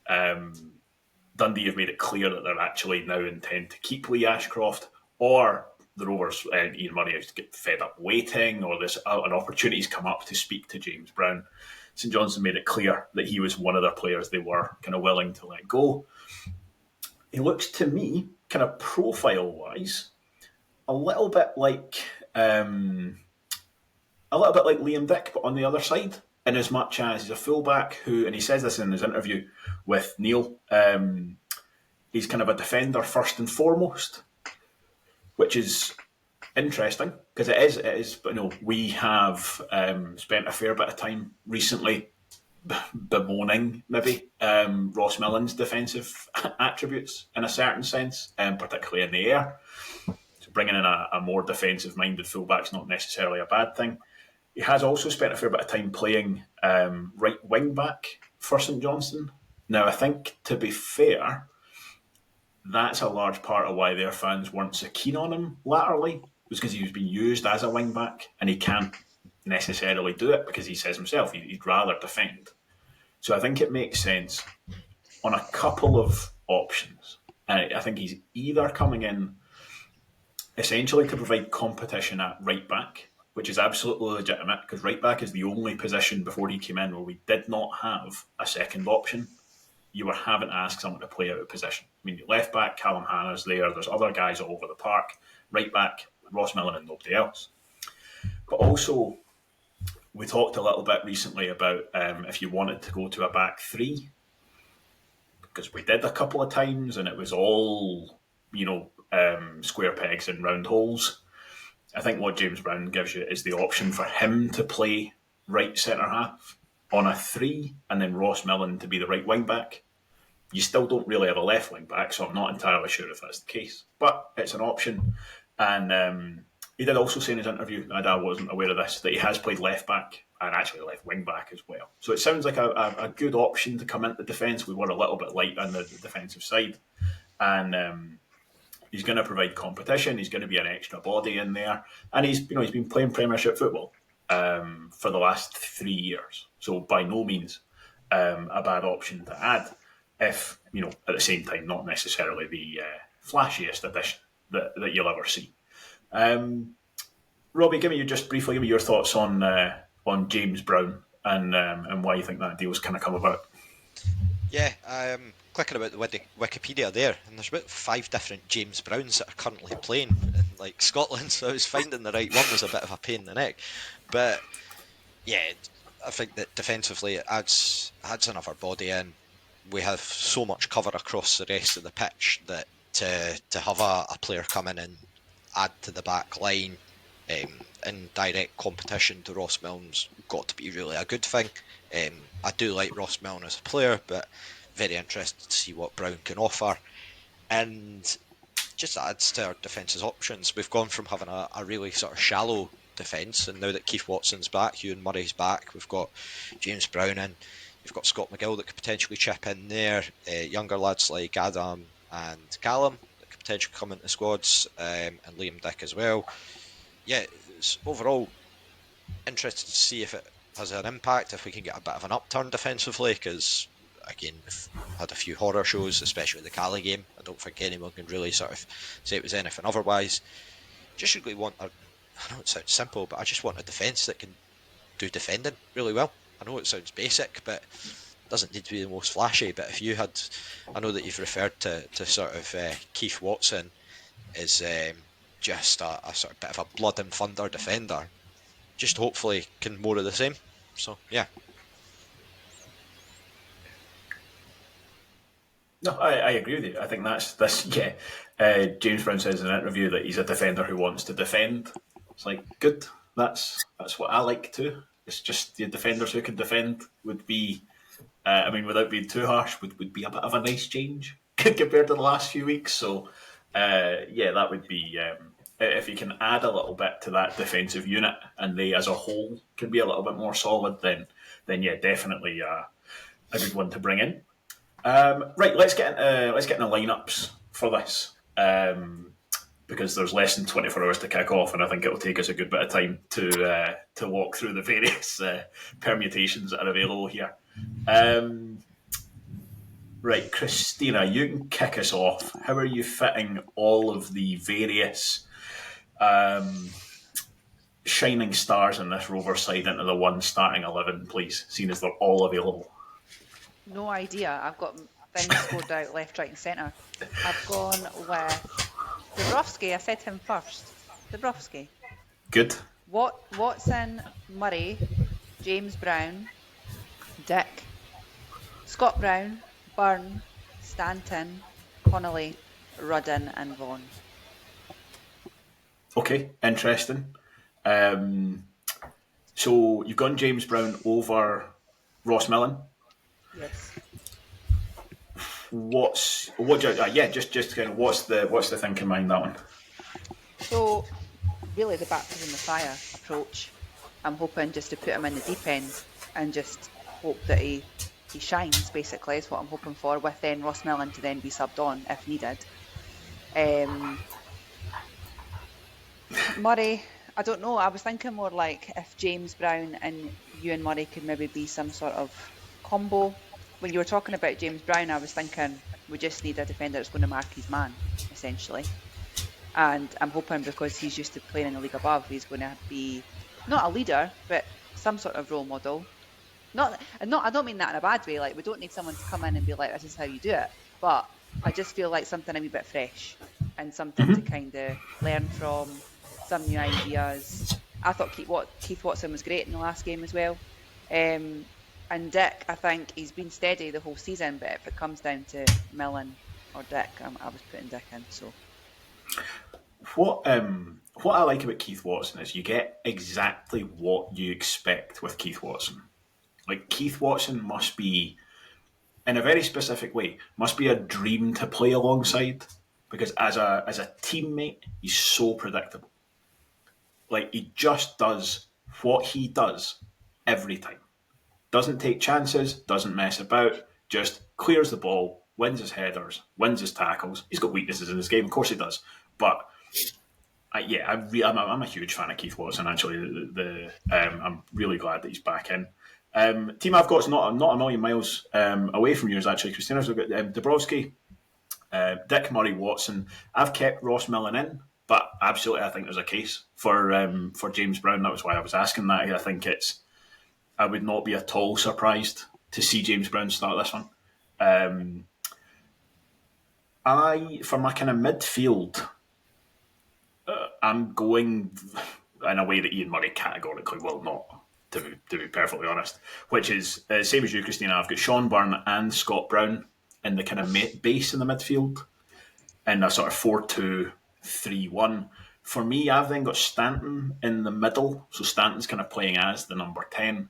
Dundee have made it clear that they're actually now intend to keep Lee Ashcroft, or the Rovers, Ian Murray, has to get fed up waiting, or there's an opportunity's come up to speak to James Brown. St Johnstone made it clear that he was one of their players they were kind of willing to let go. He looks to me, kind of profile-wise, a little bit like Liam Dick, but on the other side, in as much as he's a fullback who, and he says this in his interview with Neil, he's kind of a defender first and foremost, which is interesting because it is. But no, we have spent a fair bit of time recently bemoaning maybe Ross Millen's defensive attributes in a certain sense, particularly in the air. So bringing in a more defensive-minded fullback's not necessarily a bad thing. He has also spent a fair bit of time playing right wing back for St Johnstone. Now, I think, to be fair, that's a large part of why their fans weren't so keen on him latterly, was because he was being used as a wing back, and he can't necessarily do it because he says himself he'd rather defend. So I think it makes sense on a couple of options. I think he's either coming in essentially to provide competition at right back, which is absolutely legitimate because right back is the only position before he came in where we did not have a second option. You were having to ask someone to play out of position. I mean, left back, Callum Hannah's there. There's other guys all over the park. Right back, Ross Millen and nobody else. But also, we talked a little bit recently about if you wanted to go to a back three, because we did a couple of times and it was all, square pegs and round holes. I think what James Brown gives you is the option for him to play right centre half on a three and then Ross Millen to be the right wing back. You still don't really have a left wing back, so I'm not entirely sure if that's the case. But it's an option. And he did also say in his interview, and I wasn't aware of this, that he has played left back and actually left wing back as well. So it sounds like a good option to come into defence. We were a little bit light on the defensive side. And he's going to provide competition. He's going to be an extra body in there. And he's been playing Premiership football for the last 3 years. So by no means a bad option to add. If, at the same time, not necessarily the flashiest addition that you'll ever see. Robbie, give me your thoughts on James Brown and why you think that deal's kind of come about. Yeah, clicking about the Wikipedia there, and there's about 5 different James Browns that are currently playing in Scotland. So I was finding the right one was a bit of a pain in the neck, but yeah, I think that defensively it adds another body in. We have so much cover across the rest of the pitch that to have a player come in and add to the back line in direct competition to Ross Milne's got to be really a good thing. I do like Ross Milne as a player, but very interested to see what Brown can offer. And just adds to our defence's options. We've gone from having a really sort of shallow defence, and now that Keith Watson's back, Ewan Murray's back, we've got James Brown in. You've got Scott McGill that could potentially chip in there. Younger lads like Adam and Callum that could potentially come into squads, and Liam Dick as well. Yeah, it's overall interested to see if it has an impact, if we can get a bit of an upturn defensively, because again, we've had a few horror shows, especially the Cali game. I don't think anyone can really sort of say it was anything otherwise. Just really want I know it sounds simple, but I just want a defence that can do defending really well. I know it sounds basic, but it doesn't need to be the most flashy. But if you had, I know that you've referred to sort of Keith Watson as just a sort of bit of a blood and thunder defender. Just hopefully can more of the same. So yeah. No, I agree with you. I think that's. James Brown says in an interview that he's a defender who wants to defend. It's like, good. That's what I like too. It's just the defenders who can defend would be, without being too harsh, would be a bit of a nice change compared to the last few weeks. So, that would be, if you can add a little bit to that defensive unit and they as a whole can be a little bit more solid, then yeah, definitely a good one to bring in. Right, let's get into lineups for this. Because there's less than 24 hours to kick off, and I think it'll take us a good bit of time to walk through the various permutations that are available here. Right, Christina, you can kick us off. How are you fitting all of the various shining stars in this Rovers side into the one starting 11, please, seeing as they're all available? No idea. I've got things scored out left, right, and centre. I've gone with Dabrowski. I said him first. Dabrowski. Good. Watson, Murray, James Brown, Dick, Scott Brown, Byrne, Stanton, Connolly, Rudden, and Vaughan. Okay, interesting. So you've gone James Brown over Ross Millen. Yes. Just kind of what's the thinking behind that one? So, really, the baptism of fire approach. I'm hoping just to put him in the deep end and just hope that he shines, basically, is what I'm hoping for, with then Ross Millen to then be subbed on if needed. Murray, I don't know. I was thinking more like if James Brown and Ewan Murray could maybe be some sort of combo. When you were talking about James Brown, I was thinking we just need a defender that's going to mark his man, essentially. And I'm hoping because he's used to playing in the league above, he's going to be not a leader, but some sort of role model. I don't mean that in a bad way. Like, we don't need someone to come in and be like, "This is how you do it." But I just feel like something a wee bit fresh and something to kind of learn from, some new ideas. I thought Keith Watson was great in the last game as well. And Dick, I think he's been steady the whole season. But if it comes down to Millen or Dick, I was putting Dick in. So. What I like about Keith Watson is you get exactly what you expect with Keith Watson. Like, Keith Watson must be, in a very specific way, must be a dream to play alongside, because as a teammate, he's so predictable. Like, he just does what he does every time. Doesn't take chances, doesn't mess about, just clears the ball, wins his headers, wins his tackles. He's got weaknesses in his game, of course he does. But I'm a huge fan of Keith Watson. Actually, I'm really glad that he's back in. Team I've got is not a million miles away from yours, actually, Christina. So I've got Dabrowski, Dick, Murray, Watson. I've kept Ross Millen in, but absolutely, I think there's a case for James Brown. That was why I was asking that. I think I would not be at all surprised to see James Brown start this one. For my kind of midfield, I'm going in a way that Ian Murray categorically will not, to be perfectly honest, which is same as you, Christina. I've got Sean Byrne and Scott Brown in the kind of base in the midfield in a sort of 4-2-3-1. For me, I've then got Stanton in the middle, so Stanton's kind of playing as the number 10.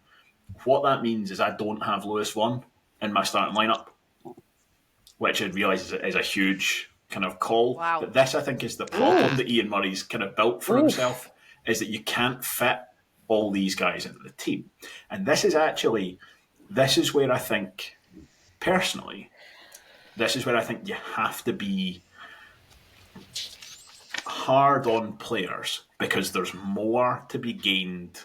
What that means is I don't have Lewis Vaughan in my starting lineup, which I realise is a huge kind of call. Wow. But this, I think, is the problem that Ian Murray's kind of built for himself, is that you can't fit all these guys into the team. And this is where I think, personally, you have to be hard on players, because there's more to be gained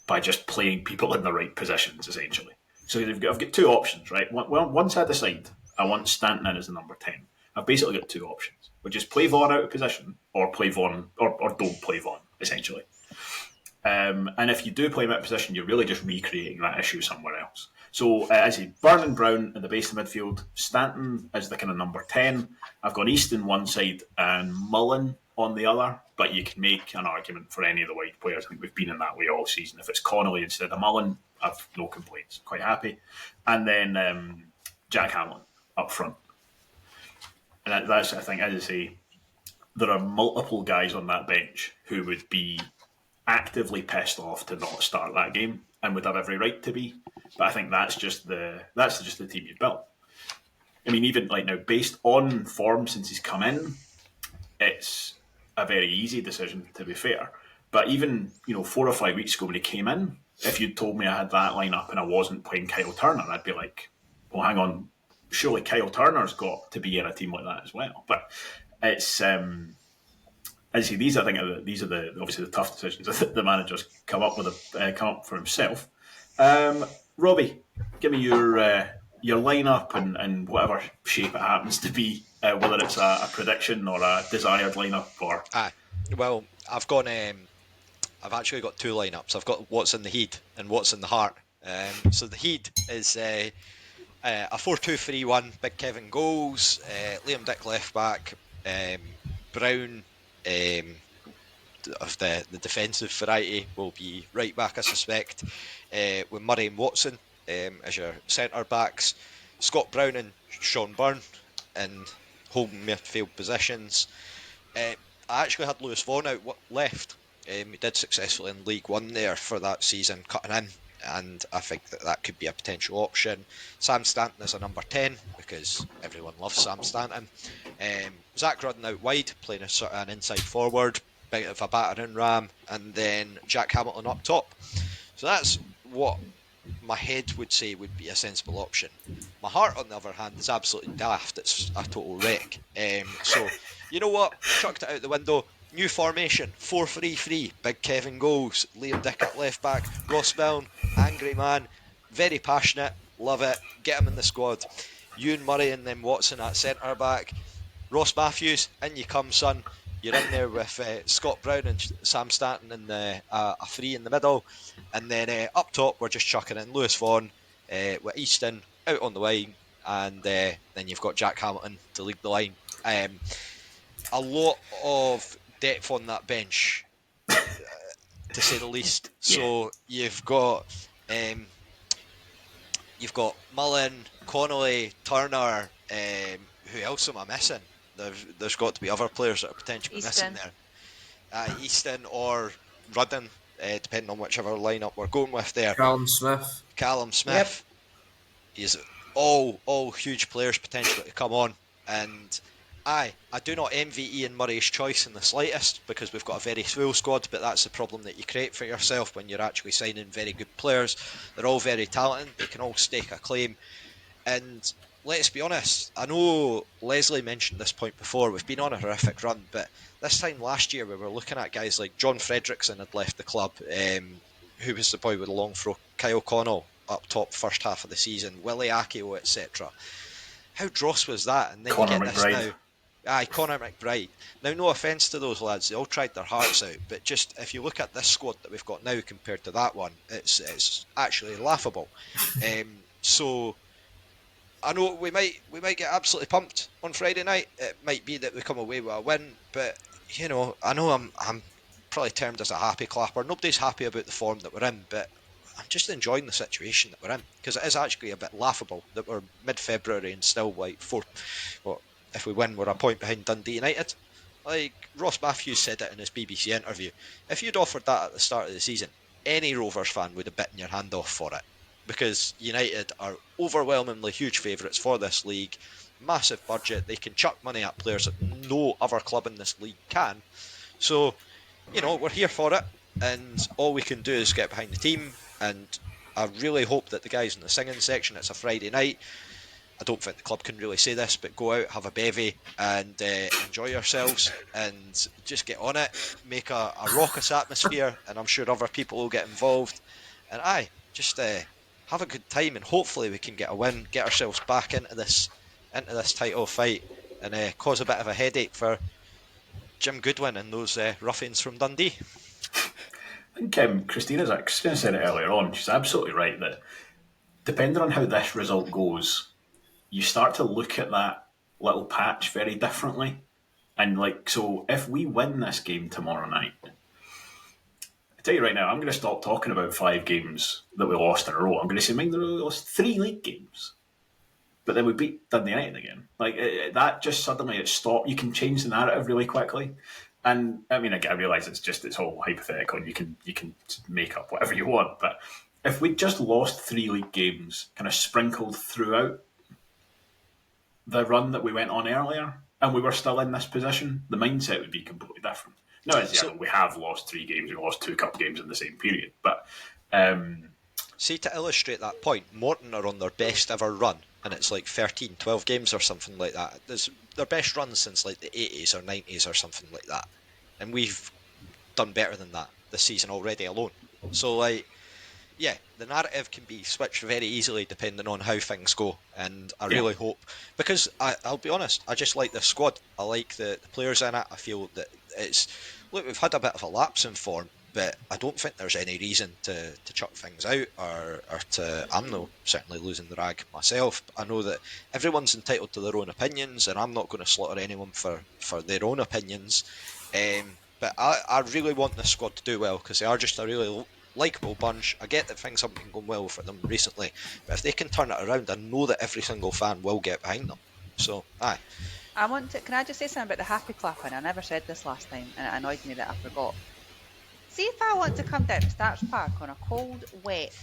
by just playing people in the right positions, essentially. So I've got two options, right? Once I decide I want Stanton in as the number 10, I've basically got two options, which is play Vaughan out of position or play Vaughan or don't play Vaughan, essentially. And if you do play him out of position, you're really just recreating that issue somewhere else. So as a Byrne and Brown at the base of the midfield, Stanton as the kind of number 10. I've got East on one side and Mullen on the other, but you can make an argument for any of the wide players. I think we've been in that way all season. If it's Connolly instead of Mullen, I've no complaints. Quite happy. And then Jack Hamlin up front. And that's, I think, as I say, there are multiple guys on that bench who would be actively pissed off to not start that game and would have every right to be. But I think that's just the team you've built. I mean, even like now, based on form since he's come in, it's a very easy decision, to be fair. But even 4 or 5 weeks ago when he came in, if you'd told me I had that lineup and I wasn't playing Kyle Turner, I'd be like, well, hang on, surely Kyle Turner's got to be in a team like that as well. But it's as I say, these are obviously the tough decisions that the manager's come up for himself. Robbie, give me your lineup and whatever shape it happens to be, whether it's a prediction or a desired lineup or. Well, I've gone I've actually got two lineups. I've got what's in the heed and what's in the heart. So the heed is a 4-2-3-1. Big Kevin goals. Liam Dick left back. Brown of the defensive variety will be right back, I suspect. With Murray and Watson as your centre backs. Scott Brown and Sean Byrne in home midfield positions. I actually had Lewis Vaughan out left. He did successfully in League One there for that season, cutting in, and I think that could be a potential option. Sam Stanton is a number 10 because everyone loves Sam Stanton. Zach Rudden out wide, playing as sort of an inside forward, bit of a battering ram, and then Jack Hamilton up top. So that's what my head would say would be a sensible option. My heart, on the other hand, is absolutely daft. It's a total wreck. So, you know what? Chucked it out the window. New formation, 4-3-3. Big Kevin goals. Liam Dick at left back. Ross Milne, angry man. Very passionate. Love it. Get him in the squad. Ewan Murray and then Watson at centre back. Ross Matthews, in you come, son. You're in there with Scott Brown and Sam Stanton in a three in the middle. And then up top, we're just chucking in Lewis Vaughan with Easton out on the wing. And then you've got Jack Hamilton to lead the line. A lot of depth on that bench, to say the least. So you've got Mullen, Connolly, Turner. Who else am I missing? There's got to be other players that are potentially Easton. missing there. Easton or Rudden, depending on whichever lineup we're going with there. Callum Smith. Yep. He's all huge players potentially to come on. And I do not envy Ian Murray's choice in the slightest, because we've got a very full squad, but that's the problem that you create for yourself when you're actually signing very good players. They're all very talented, they can all stake a claim. And let's be honest, I know Leslie mentioned this point before, we've been on a horrific run, but this time last year we were looking at guys like John Fredrickson had left the club, who was the boy with the long throw, Kyle Connell up top first half of the season, Willie Akio, etc. How dross was that? And then Conor you get McBride. this now. Aye, Conor McBride. Now, no offence to those lads, they all tried their hearts out, but just if you look at this squad that we've got now compared to that one, it's actually laughable. So I know we might get absolutely pumped on Friday night. It might be that we come away with a win, but you know, I know I'm probably termed as a happy clapper. Nobody's happy about the form that we're in, but I'm just enjoying the situation that we're in, because it is actually a bit laughable that we're mid-February and still like if we win, we're a point behind Dundee United. Like Ross Matthews said it in his BBC interview, if you'd offered that at the start of the season, any Rovers fan would have bitten your hand off for it, because United are overwhelmingly huge favourites for this league, massive budget, they can chuck money at players that no other club in this league can. So, you know, we're here for it, and all we can do is get behind the team, and I really hope that the guys in the singing section, it's a Friday night, I don't think the club can really say this, but go out, have a bevy, and enjoy yourselves, and just get on it, make a raucous atmosphere, and I'm sure other people will get involved, and just have a good time, and hopefully we can get a win, get ourselves back into this title fight, and cause a bit of a headache for Jim Goodwin and those ruffians from Dundee. I think Christina said it earlier on. She's absolutely right that depending on how this result goes, you start to look at that little patch very differently. And so if we win this game tomorrow night, I tell you right now, I'm going to stop talking about 5 games that we lost in a row. I'm going to say, mind we lost 3 league games, but then we beat Dundee United again. That just suddenly it stopped. You can change the narrative really quickly. And I mean, I realise it's all hypothetical, and you can make up whatever you want. But if we just lost 3 league games, kind of sprinkled throughout the run that we went on earlier, and we were still in this position, the mindset would be completely different. No, we have lost 3 games. We lost 2 cup games in the same period. But see, to illustrate that point, Morton are on their best ever run, and it's like 13, 12 games or something like that. It's their best run since like the 80s or 90s or something like that. And we've done better than that this season already alone. So the narrative can be switched very easily depending on how things go, and I really hope, because I'll be honest, I just like the squad. I like the players in it. I feel that we've had a bit of a lapse in form, but I don't think there's any reason to chuck things out or to. I'm no certainly losing the rag myself. But I know that everyone's entitled to their own opinions, and I'm not going to slaughter anyone for their own opinions. But I really want this squad to do well because they are just a really likeable bunch. I get that things haven't been going well for them recently, but if they can turn it around, I know that every single fan will get behind them. So, aye. Can I just say something about the happy clapping? I never said this last time, and it annoyed me that I forgot. See if I want to come down to Starch Park on a cold, wet,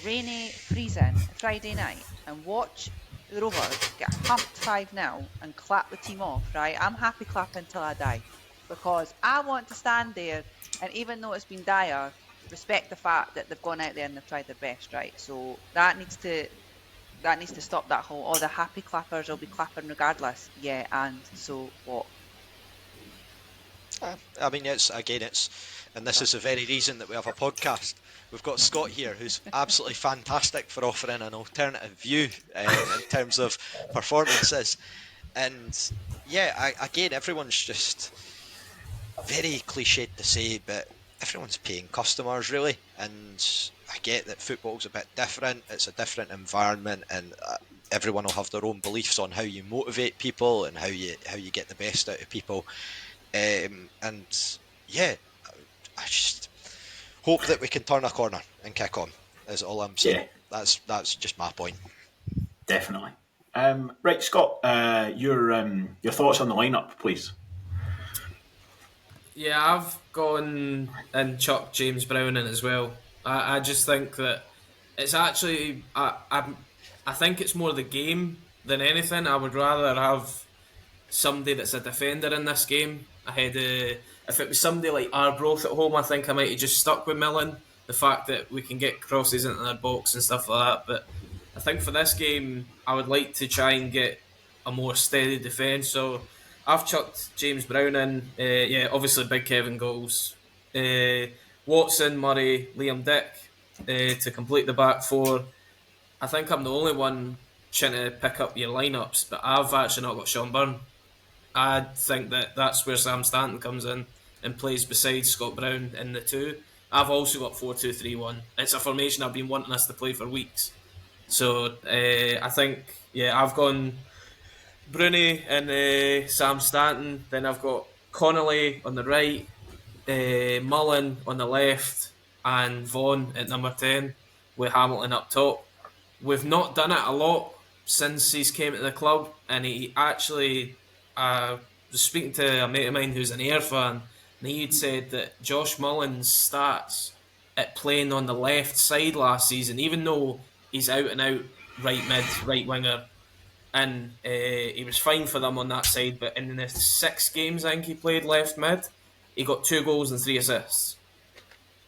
rainy, freezing Friday night and watch the Rovers get humped 5-0 and clap the team off, right? I'm happy clapping till I die because I want to stand there and even though it's been dire, respect the fact that they've gone out there and they've tried their best, right? So that needs to stop that whole, the happy clappers will be clapping regardless. Yeah, and so what? I mean, and this is the very reason that we have a podcast. We've got Scott here, who's absolutely fantastic for offering an alternative view in terms of performances. And yeah, again, everyone's just very cliched to say, but everyone's paying customers, really. And I get that football's a bit different. It's a different environment, and everyone will have their own beliefs on how you motivate people and how you get the best out of people. And yeah, I just hope that we can turn a corner and kick on. Is all I'm saying. Yeah. That's just my point. Definitely. Right, Scott, your thoughts on the lineup, please. Yeah, I've gone and chucked James Brown in as well. I just think that it's actually I think it's more the game than anything. I would rather have somebody that's a defender in this game ahead of, if it was somebody like Arbroath at home, I think I might have just stuck with Millen. The fact that we can get crosses into their box and stuff like that. But I think for this game, I would like to try and get a more steady defence. So I've chucked James Brown in. Yeah, obviously Big Kevin goals. Watson, Murray, Liam Dick to complete the back four. I think I'm the only one trying to pick up your lineups, but I've actually not got Sean Byrne. I think that's where Sam Stanton comes in and plays beside Scott Brown in the two. I've also got 4-2-3-1. It's a formation I've been wanting us to play for weeks. So I think, yeah, I've gone Bruni and Sam Stanton. Then I've got Connolly on the right, Mullen on the left, and Vaughan at number 10 with Hamilton up top. We've not done it a lot since he's came to the club, and he actually was speaking to a mate of mine who's an Ayr fan, and he'd said that Josh Mullen's stats at playing on the left side last season, even though he's out and out right mid, right winger, and he was fine for them on that side, but in the 6 games I think he played left mid, he got 2 goals and 3 assists.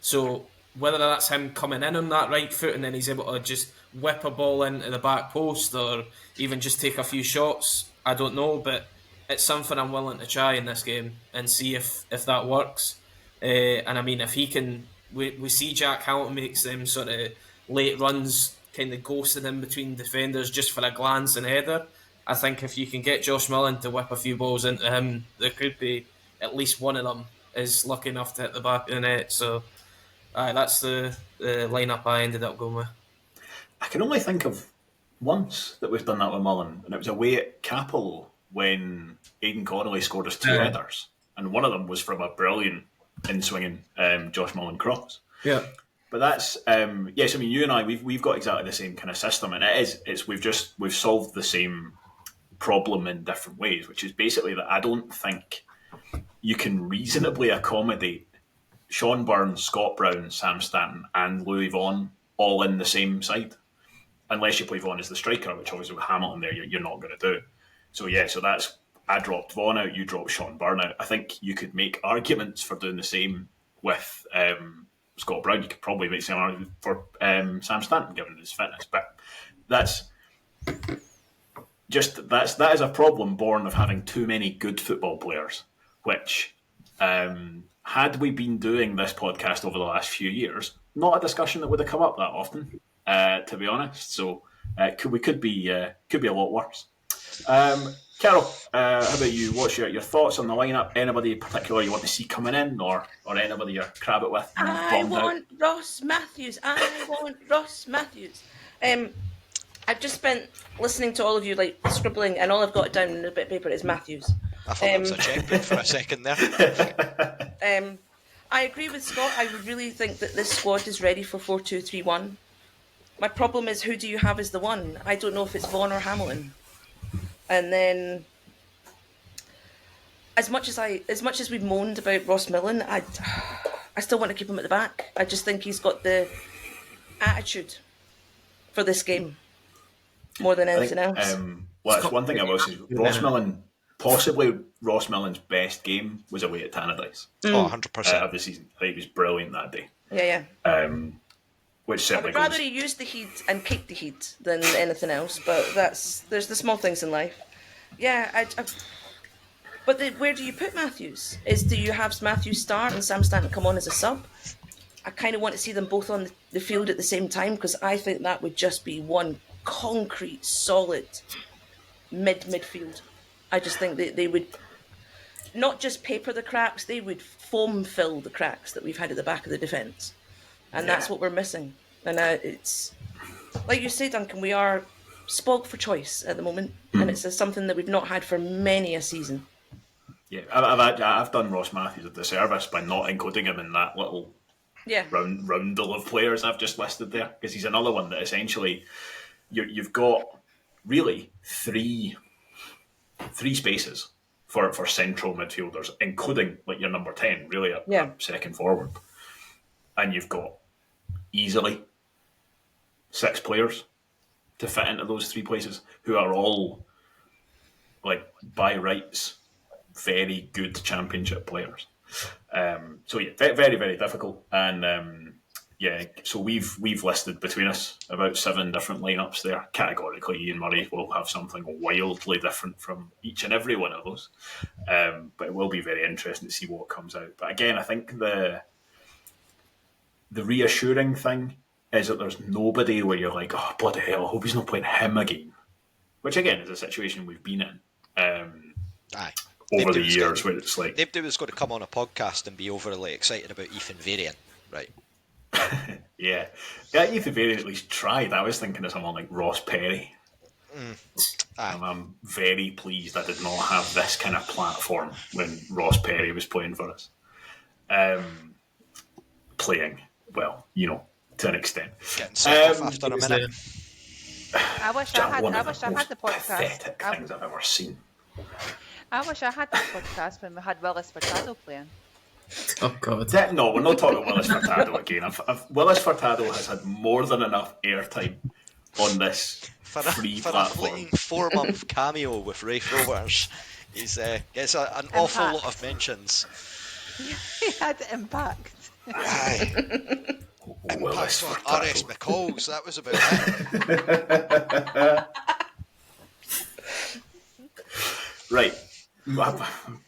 So whether that's him coming in on that right foot and then he's able to just whip a ball into the back post or even just take a few shots, I don't know, but it's something I'm willing to try in this game and see if that works. And I mean, if he can, we see Jack Hamilton makes them sort of late runs, kind of ghosting in between defenders just for a glance and header. I think if you can get Josh Mullen to whip a few balls into him, there could be at least one of them is lucky enough to hit the back of the net. So that's the lineup I ended up going with. I can only think of once that we've done that with Mullen, and it was away at Capello when Aidan Connolly scored us 2 headers, and one of them was from a brilliant in-swinging Josh Mullen cross. Yeah. But that's yes. I mean, you and I, we've got exactly the same kind of system, and we've solved the same problem in different ways, which is basically that I don't think you can reasonably accommodate Sean Byrne, Scott Brown, Sam Stanton, and Louis Vaughan all in the same side, unless you play Vaughan as the striker, which obviously with Hamilton there you're not going to do. So yeah, so that's, I dropped Vaughan out, you dropped Sean Byrne out. I think you could make arguments for doing the same with Scott Brown. You could probably make the same argument for Sam Stanton given his fitness, but that is a problem born of having too many good football players, which had we been doing this podcast over the last few years, not a discussion that would have come up that often, to be honest. So we could be a lot worse. Carol, how about you? What's your thoughts on the lineup? Anybody in particular you want to see coming in, or anybody you're crabbit with? I want Ross Matthews. I want Ross Matthews. I've just spent listening to all of you like scribbling, and all I've got down in a bit of paper is Matthews. I thought that was a checkbook for a second there. I agree with Scott. I would really think that this squad is ready for 4-2-3-1. My problem is, who do you have as the one? I don't know if it's Vaughan or Hamilton. And then, as much as we've moaned about Ross Millen, I still want to keep him at the back. I just think he's got the attitude for this game more than anything else. Well, it's one thing I will say. Possibly Ross Millen's best game was away at Tannadice. 100%. Of the season. I think he was brilliant that day. Yeah. Which certainly I would rather he used the heat and kicked the heat than anything else, but there's the small things in life. Yeah, but where do you put Matthews? Do you have Matthews start and Sam Stanton come on as a sub? I kind of want to see them both on the field at the same time, because I think that would just be one concrete, solid midfield. I just think they would not just paper the cracks, they would foam fill the cracks that we've had at the back of the defence. And that's what we're missing. And it's, like you say, Duncan, we are spoiled for choice at the moment. And it's something that we've not had for many a season. Yeah, I've done Ross Matthews a disservice by not including him in that little roundel of players I've just listed there. Because he's another one that essentially you've got really three spaces for central midfielders, including like your number 10, really a second forward. And you've got easily 6 players to fit into those 3 places who are all, like, by rights, very good championship players. So yeah, very, very difficult. And so we've listed between us about 7 different lineups there. Categorically, Ian Murray will have something wildly different from each and every one of those. But it will be very interesting to see what comes out. But again, I think the reassuring thing is that there's nobody where you're like, oh, bloody hell, I hope he's not playing him again. Which, again, is a situation we've been in over the years where it's like... Nobody was going to come on a podcast and be overly excited about Ethan Variant, right? yeah, Ethan Variant at least tried. I was thinking of someone like Ross Perry. I'm very pleased I did not have this kind of platform when Ross Perry was playing for us. Playing, well, to an extent. Getting sent off after a minute. I wish I had the podcast. Pathetic things I've ever seen. I wish I had this podcast when we had Willis Furtado playing. Oh God! No, we're not talking Willis Furtado again. Willis Furtado has had more than enough airtime on this free platform. A 4-month cameo with Raith Rovers. He's gets an awful lot of mentions. He had impact. Aye. Impact on RS McCall's. That was about it. Right.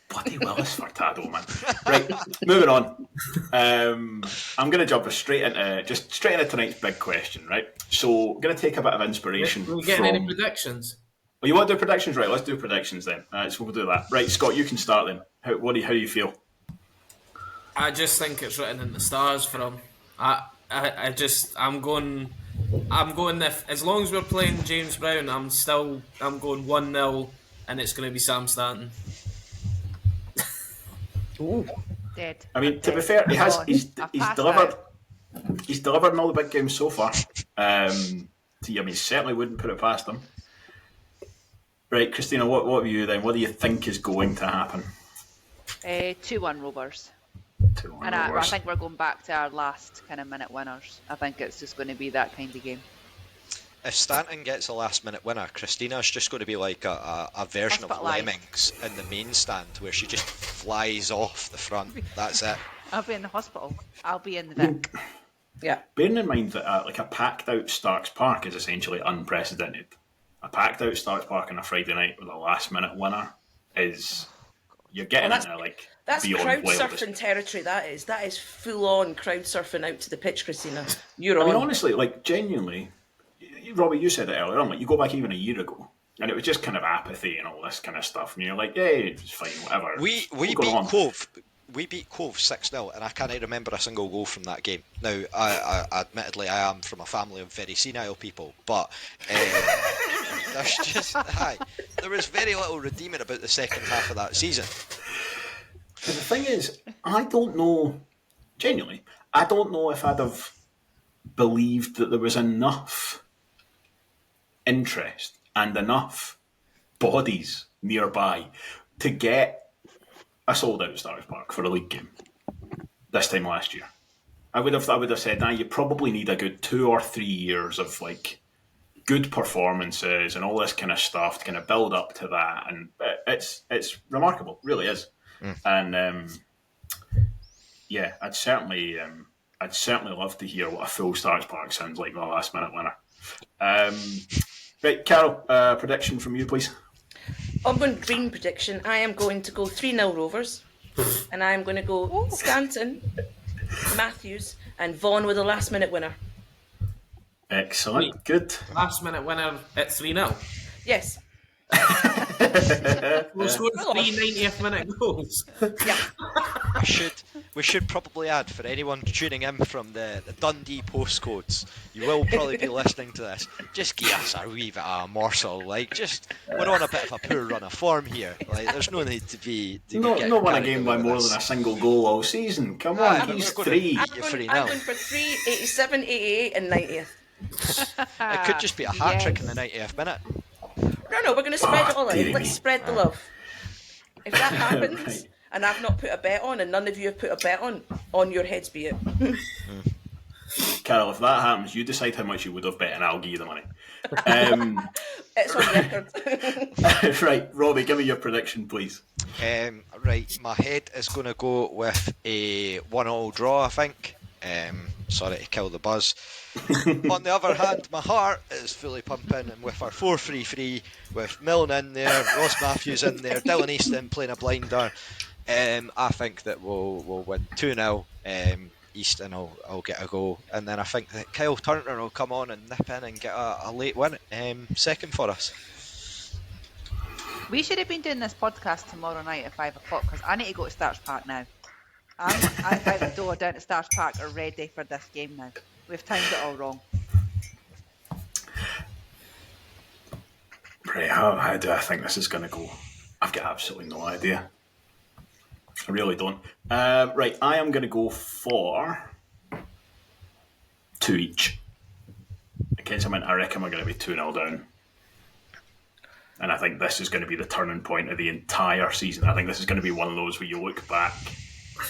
Bloody Willis Furtado, man. Right, moving on. I'm going to jump straight into tonight's big question, right? So, I'm going to take a bit of inspiration. Are we getting any predictions? Well, you want to do predictions? Right, let's do predictions then. So we'll do that. Right, Scott, you can start then. How do you feel? I just think it's written in the stars for him. I'm going as long as we're playing James Brown, I'm going 1-0 and it's going to be Sam Stanton. Ooh. Dead. I mean, to be fair, he's delivered in all the big games so far. Certainly wouldn't put it past him. Right, Christina, what have you then? What do you think is going to happen? 2-1 Rovers. 2-1 And I Rovers. think we're going back to our last kind of minute winners. I think it's just going to be that kind of game. If Stanton gets a last-minute winner, Christina's just going to be like a version of Lemmings in the main stand, where she just flies off the front. That's it. I'll be in the hospital. I'll be in the Vic. Yeah. Bearing in mind that a packed-out Starks Park is essentially unprecedented. A packed-out Starks Park on a Friday night with a last-minute winner is... You're getting into that's beyond crowd wildest. surfing territory. That is full on crowd surfing out to the pitch, Christina. You're I on. mean, honestly, genuinely, Robbie, you said it earlier on. You go back even a year ago, And it was just kind of apathy and all this kind of stuff. And you're like, yeah, it's fine, whatever. We We'll go beat on. Cove. We beat Cove 6-0, and I can't remember a single goal from that game. Now, I admittedly, I am from a family of very senile people, but there's just there was very little redeeming about the second half of that season. And the thing is, I don't know, genuinely, I don't know if I'd have believed that there was enough interest and enough bodies nearby to get a sold-out Stars Park for a league game this time last year. I would have said, you probably need a good 2 or 3 years of like good performances and all this kind of stuff to kind of build up to that, and it's remarkable, really is. And yeah, I'd certainly love to hear what a full Stars Park sounds like with a last minute winner. Right, Carol, prediction from you, please. I'm going green prediction. I am going to go 3-0 Rovers, and I am going to go Stanton, Matthews, and Vaughan with a last minute winner. Excellent, good. Last minute winner at 3-0. Yes. We'll score 3 90th minute goals. Yeah. We should probably add, for anyone tuning in from the Dundee postcodes, you will probably be listening to this, just give us a wee bit of a morsel. Like, we're on a bit of a poor run of form here. Like, there's no need to be. Not won a game by more than a single goal all season. Come on, he's 3. I'm going for 3, 87, 88, and 90th. It could just be a hat trick in the 90th minute. No, we're going to spread it all out. Let's spread the love. If that happens, Right. and I've not put a bet on, and none of you have put a bet on your heads be it. Carol, if that happens, you decide how much you would have bet and I'll give you the money. It's on record. Right, Robbie, give me your prediction, please. Right, my head is going to go with a 1-1 draw, I think. Sorry to kill the buzz. On the other hand, my heart is fully pumping, and with our 4-3-3, with Milne in there, Ross Matthews in there, Dylan Easton playing a blinder, I think that we'll win 2-0. Easton will get a goal, and then I think that Kyle Turner will come on and nip in and get a late win, second for us. We should have been doing this podcast tomorrow night at 5 o'clock because I need to go to Stars Park now. I'm out the door down to Stars Park are ready for this game now. We've timed it all wrong. Right, how do I think this is going to go? I've got absolutely no idea. I really don't. Right, I am going to go for 2 each. Against him, I reckon we're going to be 2-0 down. And I think this is going to be the turning point of the entire season. I think this is going to be one of those where you look back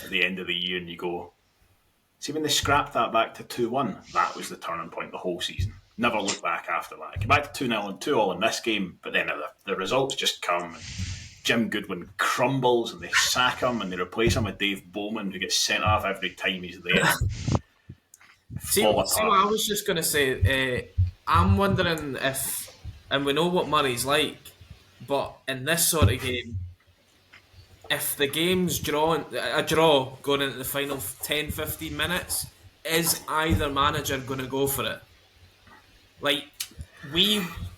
at the end of the year and you go, see, when they scrapped that back to 2-1, that was the turning point the whole season. Never look back after that. I came back to 2-0 and 2-2 in this game, but then the results just come. And Jim Goodwin crumbles and they sack him and they replace him with Dave Bowman, who gets sent off every time he's there. See what I was just going to say, I'm wondering if, and we know what Murray's like, but in this sort of game, if the game's a draw going into the final 10-15 minutes, is either manager going to go for it? Like,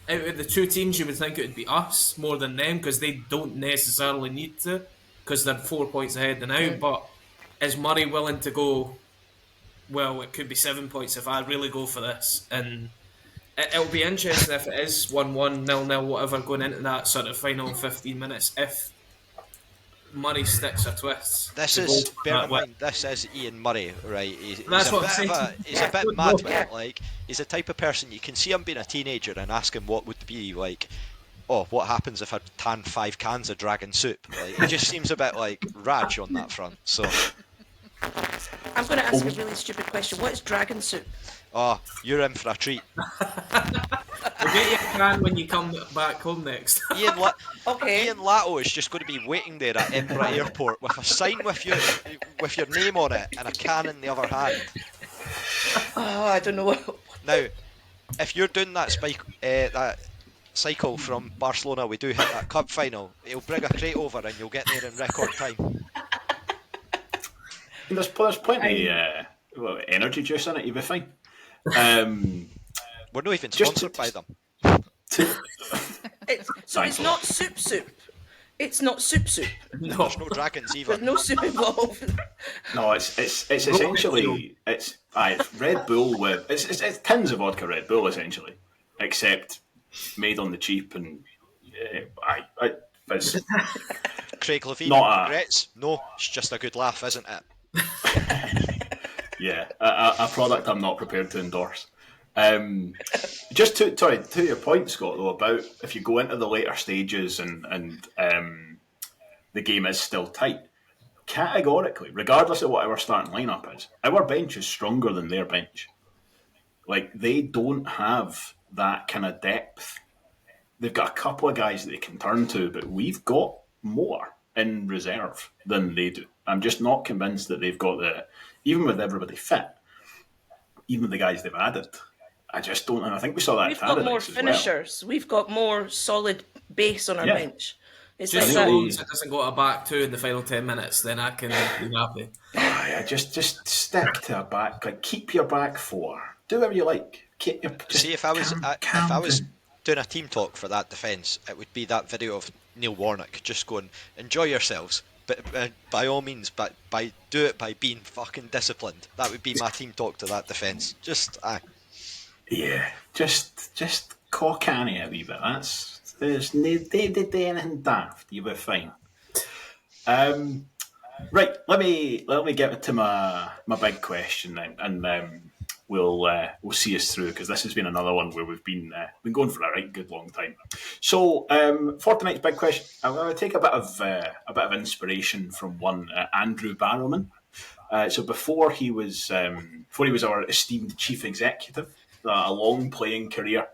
out of the two teams, you would think it would be us more than them because they don't necessarily need to because they're 4 points ahead now. But is Murray willing to go, well, it could be 7 points if I really go for this? And it'll be interesting if it is 1-1, 0-0, whatever, going into that sort of final 15 minutes if Murray sticks or twists. This is, bear in mind, this is Ian Murray, right? He's a bit mad with it. Like, he's the type of person you can see him being a teenager and ask him what would be like, oh, what happens if I tan 5 cans of dragon soup? Like, he just seems a bit like Raj on that front. So I'm going to ask a really stupid question. What is dragon soup? Oh, you're in for a treat. We'll get you a can when you come back home next. Okay. Ian Latto is just going to be waiting there at Edinburgh Airport with a sign with your name on it and a can in the other hand. Oh, I don't know. Now, if you're doing that cycle from Barcelona, we do hit that cup final. He'll bring a crate over and you'll get there in record time. There's plenty energy juice in it. You'll be fine. We're not even sponsored by them. It's not soup. It's not soup. And there's no dragons either. There's no soup involved. No, it's essentially it's Red Bull with it's tins of vodka Red Bull essentially, except made on the cheap and it's Craig Levine not regrets. No, it's just a good laugh, isn't it? a product I'm not prepared to endorse. Just to your point, Scott, though, about if you go into the later stages and the game is still tight, categorically, regardless of what our starting lineup is, our bench is stronger than their bench. Like, they don't have that kind of depth. They've got a couple of guys that they can turn to, but we've got more in reserve than they do. I'm just not convinced that they've got even with everybody fit, even the guys they've added, I just don't. And I think we saw that. We've got more finishers. We've got more solid base on our bench. It's just like so long as it doesn't go to a back two in the final 10 minutes, then I can be happy. Just stick to a back. Like, keep your back four. Do whatever you like. See, if I was doing a team talk for that defence, it would be that video of Neil Warnock just going, "Enjoy yourselves, but by all means, but do it by being fucking disciplined." That would be my team talk to that defence. Just cock Annie a wee bit. There's no they anything daft. You'll be fine. Right, let me get to my big question then, and we'll see us through, because this has been another one where we've been going for a right good long time. So for tonight's big question, I'm going to take a bit of inspiration from one Andrew Barrowman. So before he was our esteemed chief executive, a long playing career.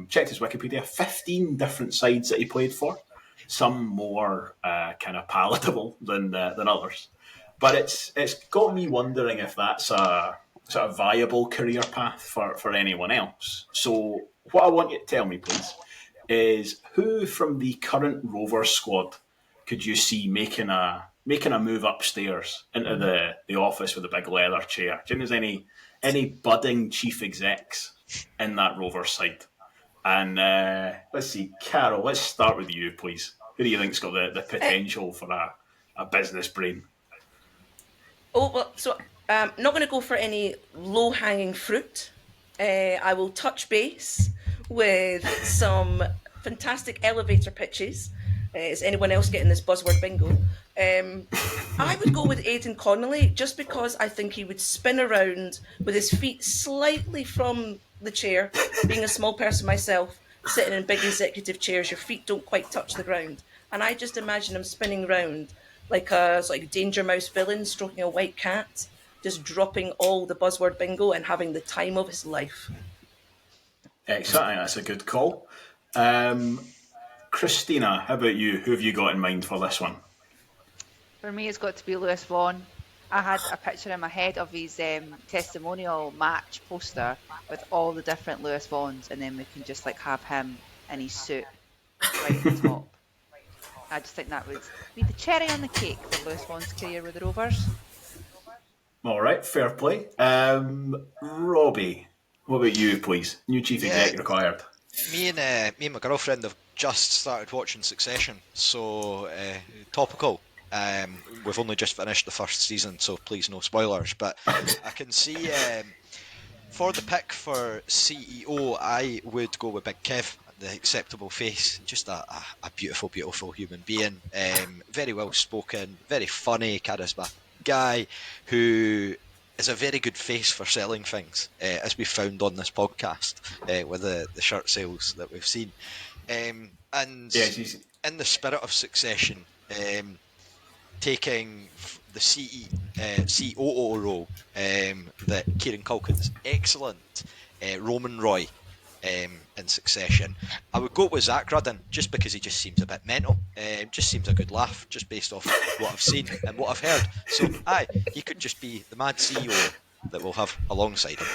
Checked his Wikipedia, 15 different sides that he played for, some more kind of palatable than others. But it's got me wondering if that's a sort of viable career path for anyone else. So what I want you to tell me, please, is who from the current Rovers squad could you see making a move upstairs into the office with a big leather chair? Do you think there's any budding chief execs in that Rovers side? And let's see, Carol, let's start with you, please. Who do you think's got the potential for a business brain? I'm not going to go for any low-hanging fruit. I will touch base with some fantastic elevator pitches. Is anyone else getting this buzzword bingo? I would go with Aidan Connolly, just because I think he would spin around with his feet slightly from the chair. Being a small person myself, sitting in big executive chairs, your feet don't quite touch the ground. And I just imagine him spinning round like a Danger Mouse villain stroking a white cat, just dropping all the buzzword bingo and having the time of his life. Excellent, that's a good call. Christina, how about you? Who have you got in mind for this one? For me, it's got to be Lewis Vaughan. I had a picture in my head of his testimonial match poster with all the different Lewis Vaughans, and then we can just have him in his suit right at the top. I just think that would be the cherry on the cake for Lewis Vaughan's career with the Rovers. All right, fair play. Robbie, what about you, please? New chief exec required. Me and my girlfriend have just started watching Succession, so topical. We've only just finished the first season, so please no spoilers. But I can see for the pick for CEO, I would go with Big Kev, the acceptable face. Just a beautiful, beautiful human being. Very well spoken, very funny, charisma guy who is a very good face for selling things, as we found on this podcast with the shirt sales that we've seen. And in the spirit of Succession, taking the COO role that Kieran Culkin's excellent Roman Roy in Succession, I would go with Zach Rudden, just because he just seems a bit mental. Just seems a good laugh, just based off what I've seen and what I've heard. So he could just be the mad CEO that we'll have alongside him.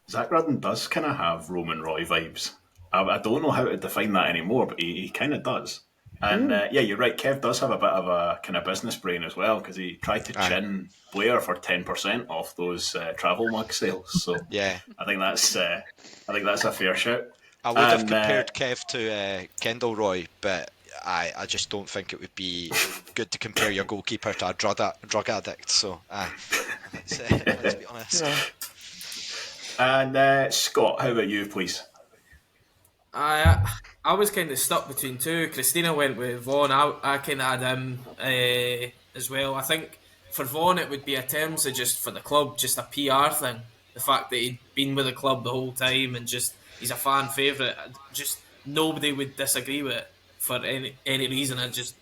Zach Rudden does kind of have Roman Roy vibes. I don't know how to define that anymore, but he kind of does. And you're right, Kev does have a bit of a kind of business brain as well, because he tried to chin Blair for 10% off those travel mug sales. So yeah, I think that's a fair shout. I would have And compared Kev to Kendall Roy, but I just don't think it would be good to compare your goalkeeper to a drug addict. So let's be honest. and Scott, how about you, please? I was kind of stuck between two. Christina went with Vaughan. I kind of had him as well. I think for Vaughan it would be in terms of just for the club, just a PR thing. The fact that he'd been with the club the whole time and just he's a fan favourite. Just nobody would disagree with it for any reason. I just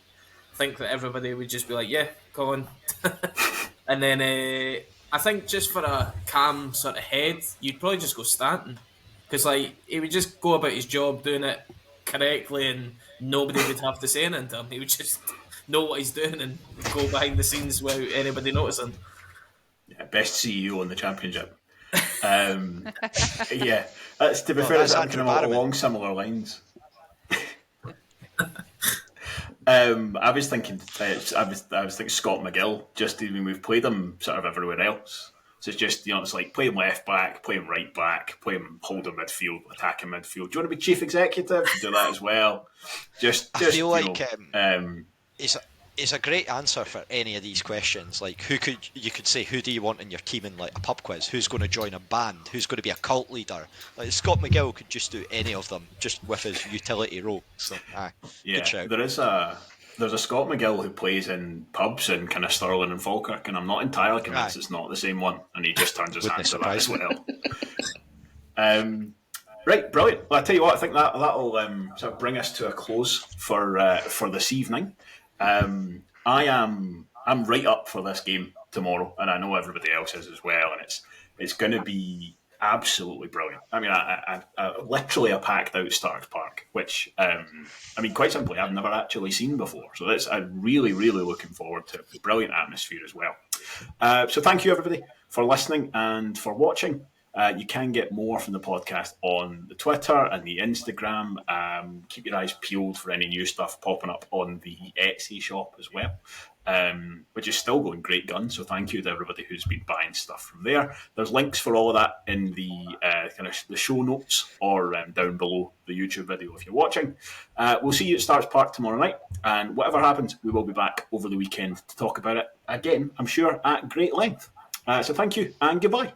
think that everybody would just be like, yeah, go on. And then I think just for a calm sort of head, you'd probably just go Stanton. Because like he would just go about his job doing it correctly and nobody would have to say anything to him. He would just know what he's doing and go behind the scenes without anybody noticing. Yeah, best CEO in the championship. Yeah, that's to be fair. That's That's Andrew kind of Barrowman. along similar lines. I was thinking, I was thinking Scott McGill. Just even we've played him sort of everywhere else. So it's just it's like play him left back, play him right back, play him holding midfield, attacking midfield. Do you want to be chief executive? Do that as well. I feel like know, it's a great answer for any of these questions. Like you could say who do you want in your team in like a pub quiz? Who's going to join a band? Who's going to be a cult leader? Like Scott McGill could just do any of them, just with his utility role. So good shout. There's a Scott McGill who plays in pubs in kind of Stirling and Falkirk, and I'm not entirely convinced it's not the same one, and he just turns his hand to that as well. Right, brilliant. Well, I tell you what, I think that'll sort of bring us to a close for this evening. I'm right up for this game tomorrow, and I know everybody else is as well, and it's going to be absolutely brilliant. I mean, I literally a packed out Starks Park, which quite simply I've never actually seen before. So I'm really, really looking forward to it. Brilliant atmosphere as well. So thank you everybody for listening and for watching. You can get more from the podcast on the Twitter and the Instagram. Keep your eyes peeled for any new stuff popping up on the Etsy shop as well, which is still going great guns. So thank you to everybody who's been buying stuff from there. There's links for all of that in the the show notes or down below the YouTube video if you're watching. We'll see you at Starks Park tomorrow night, and whatever happens, we will be back over the weekend to talk about it again, I'm sure, at great length. So thank you and goodbye.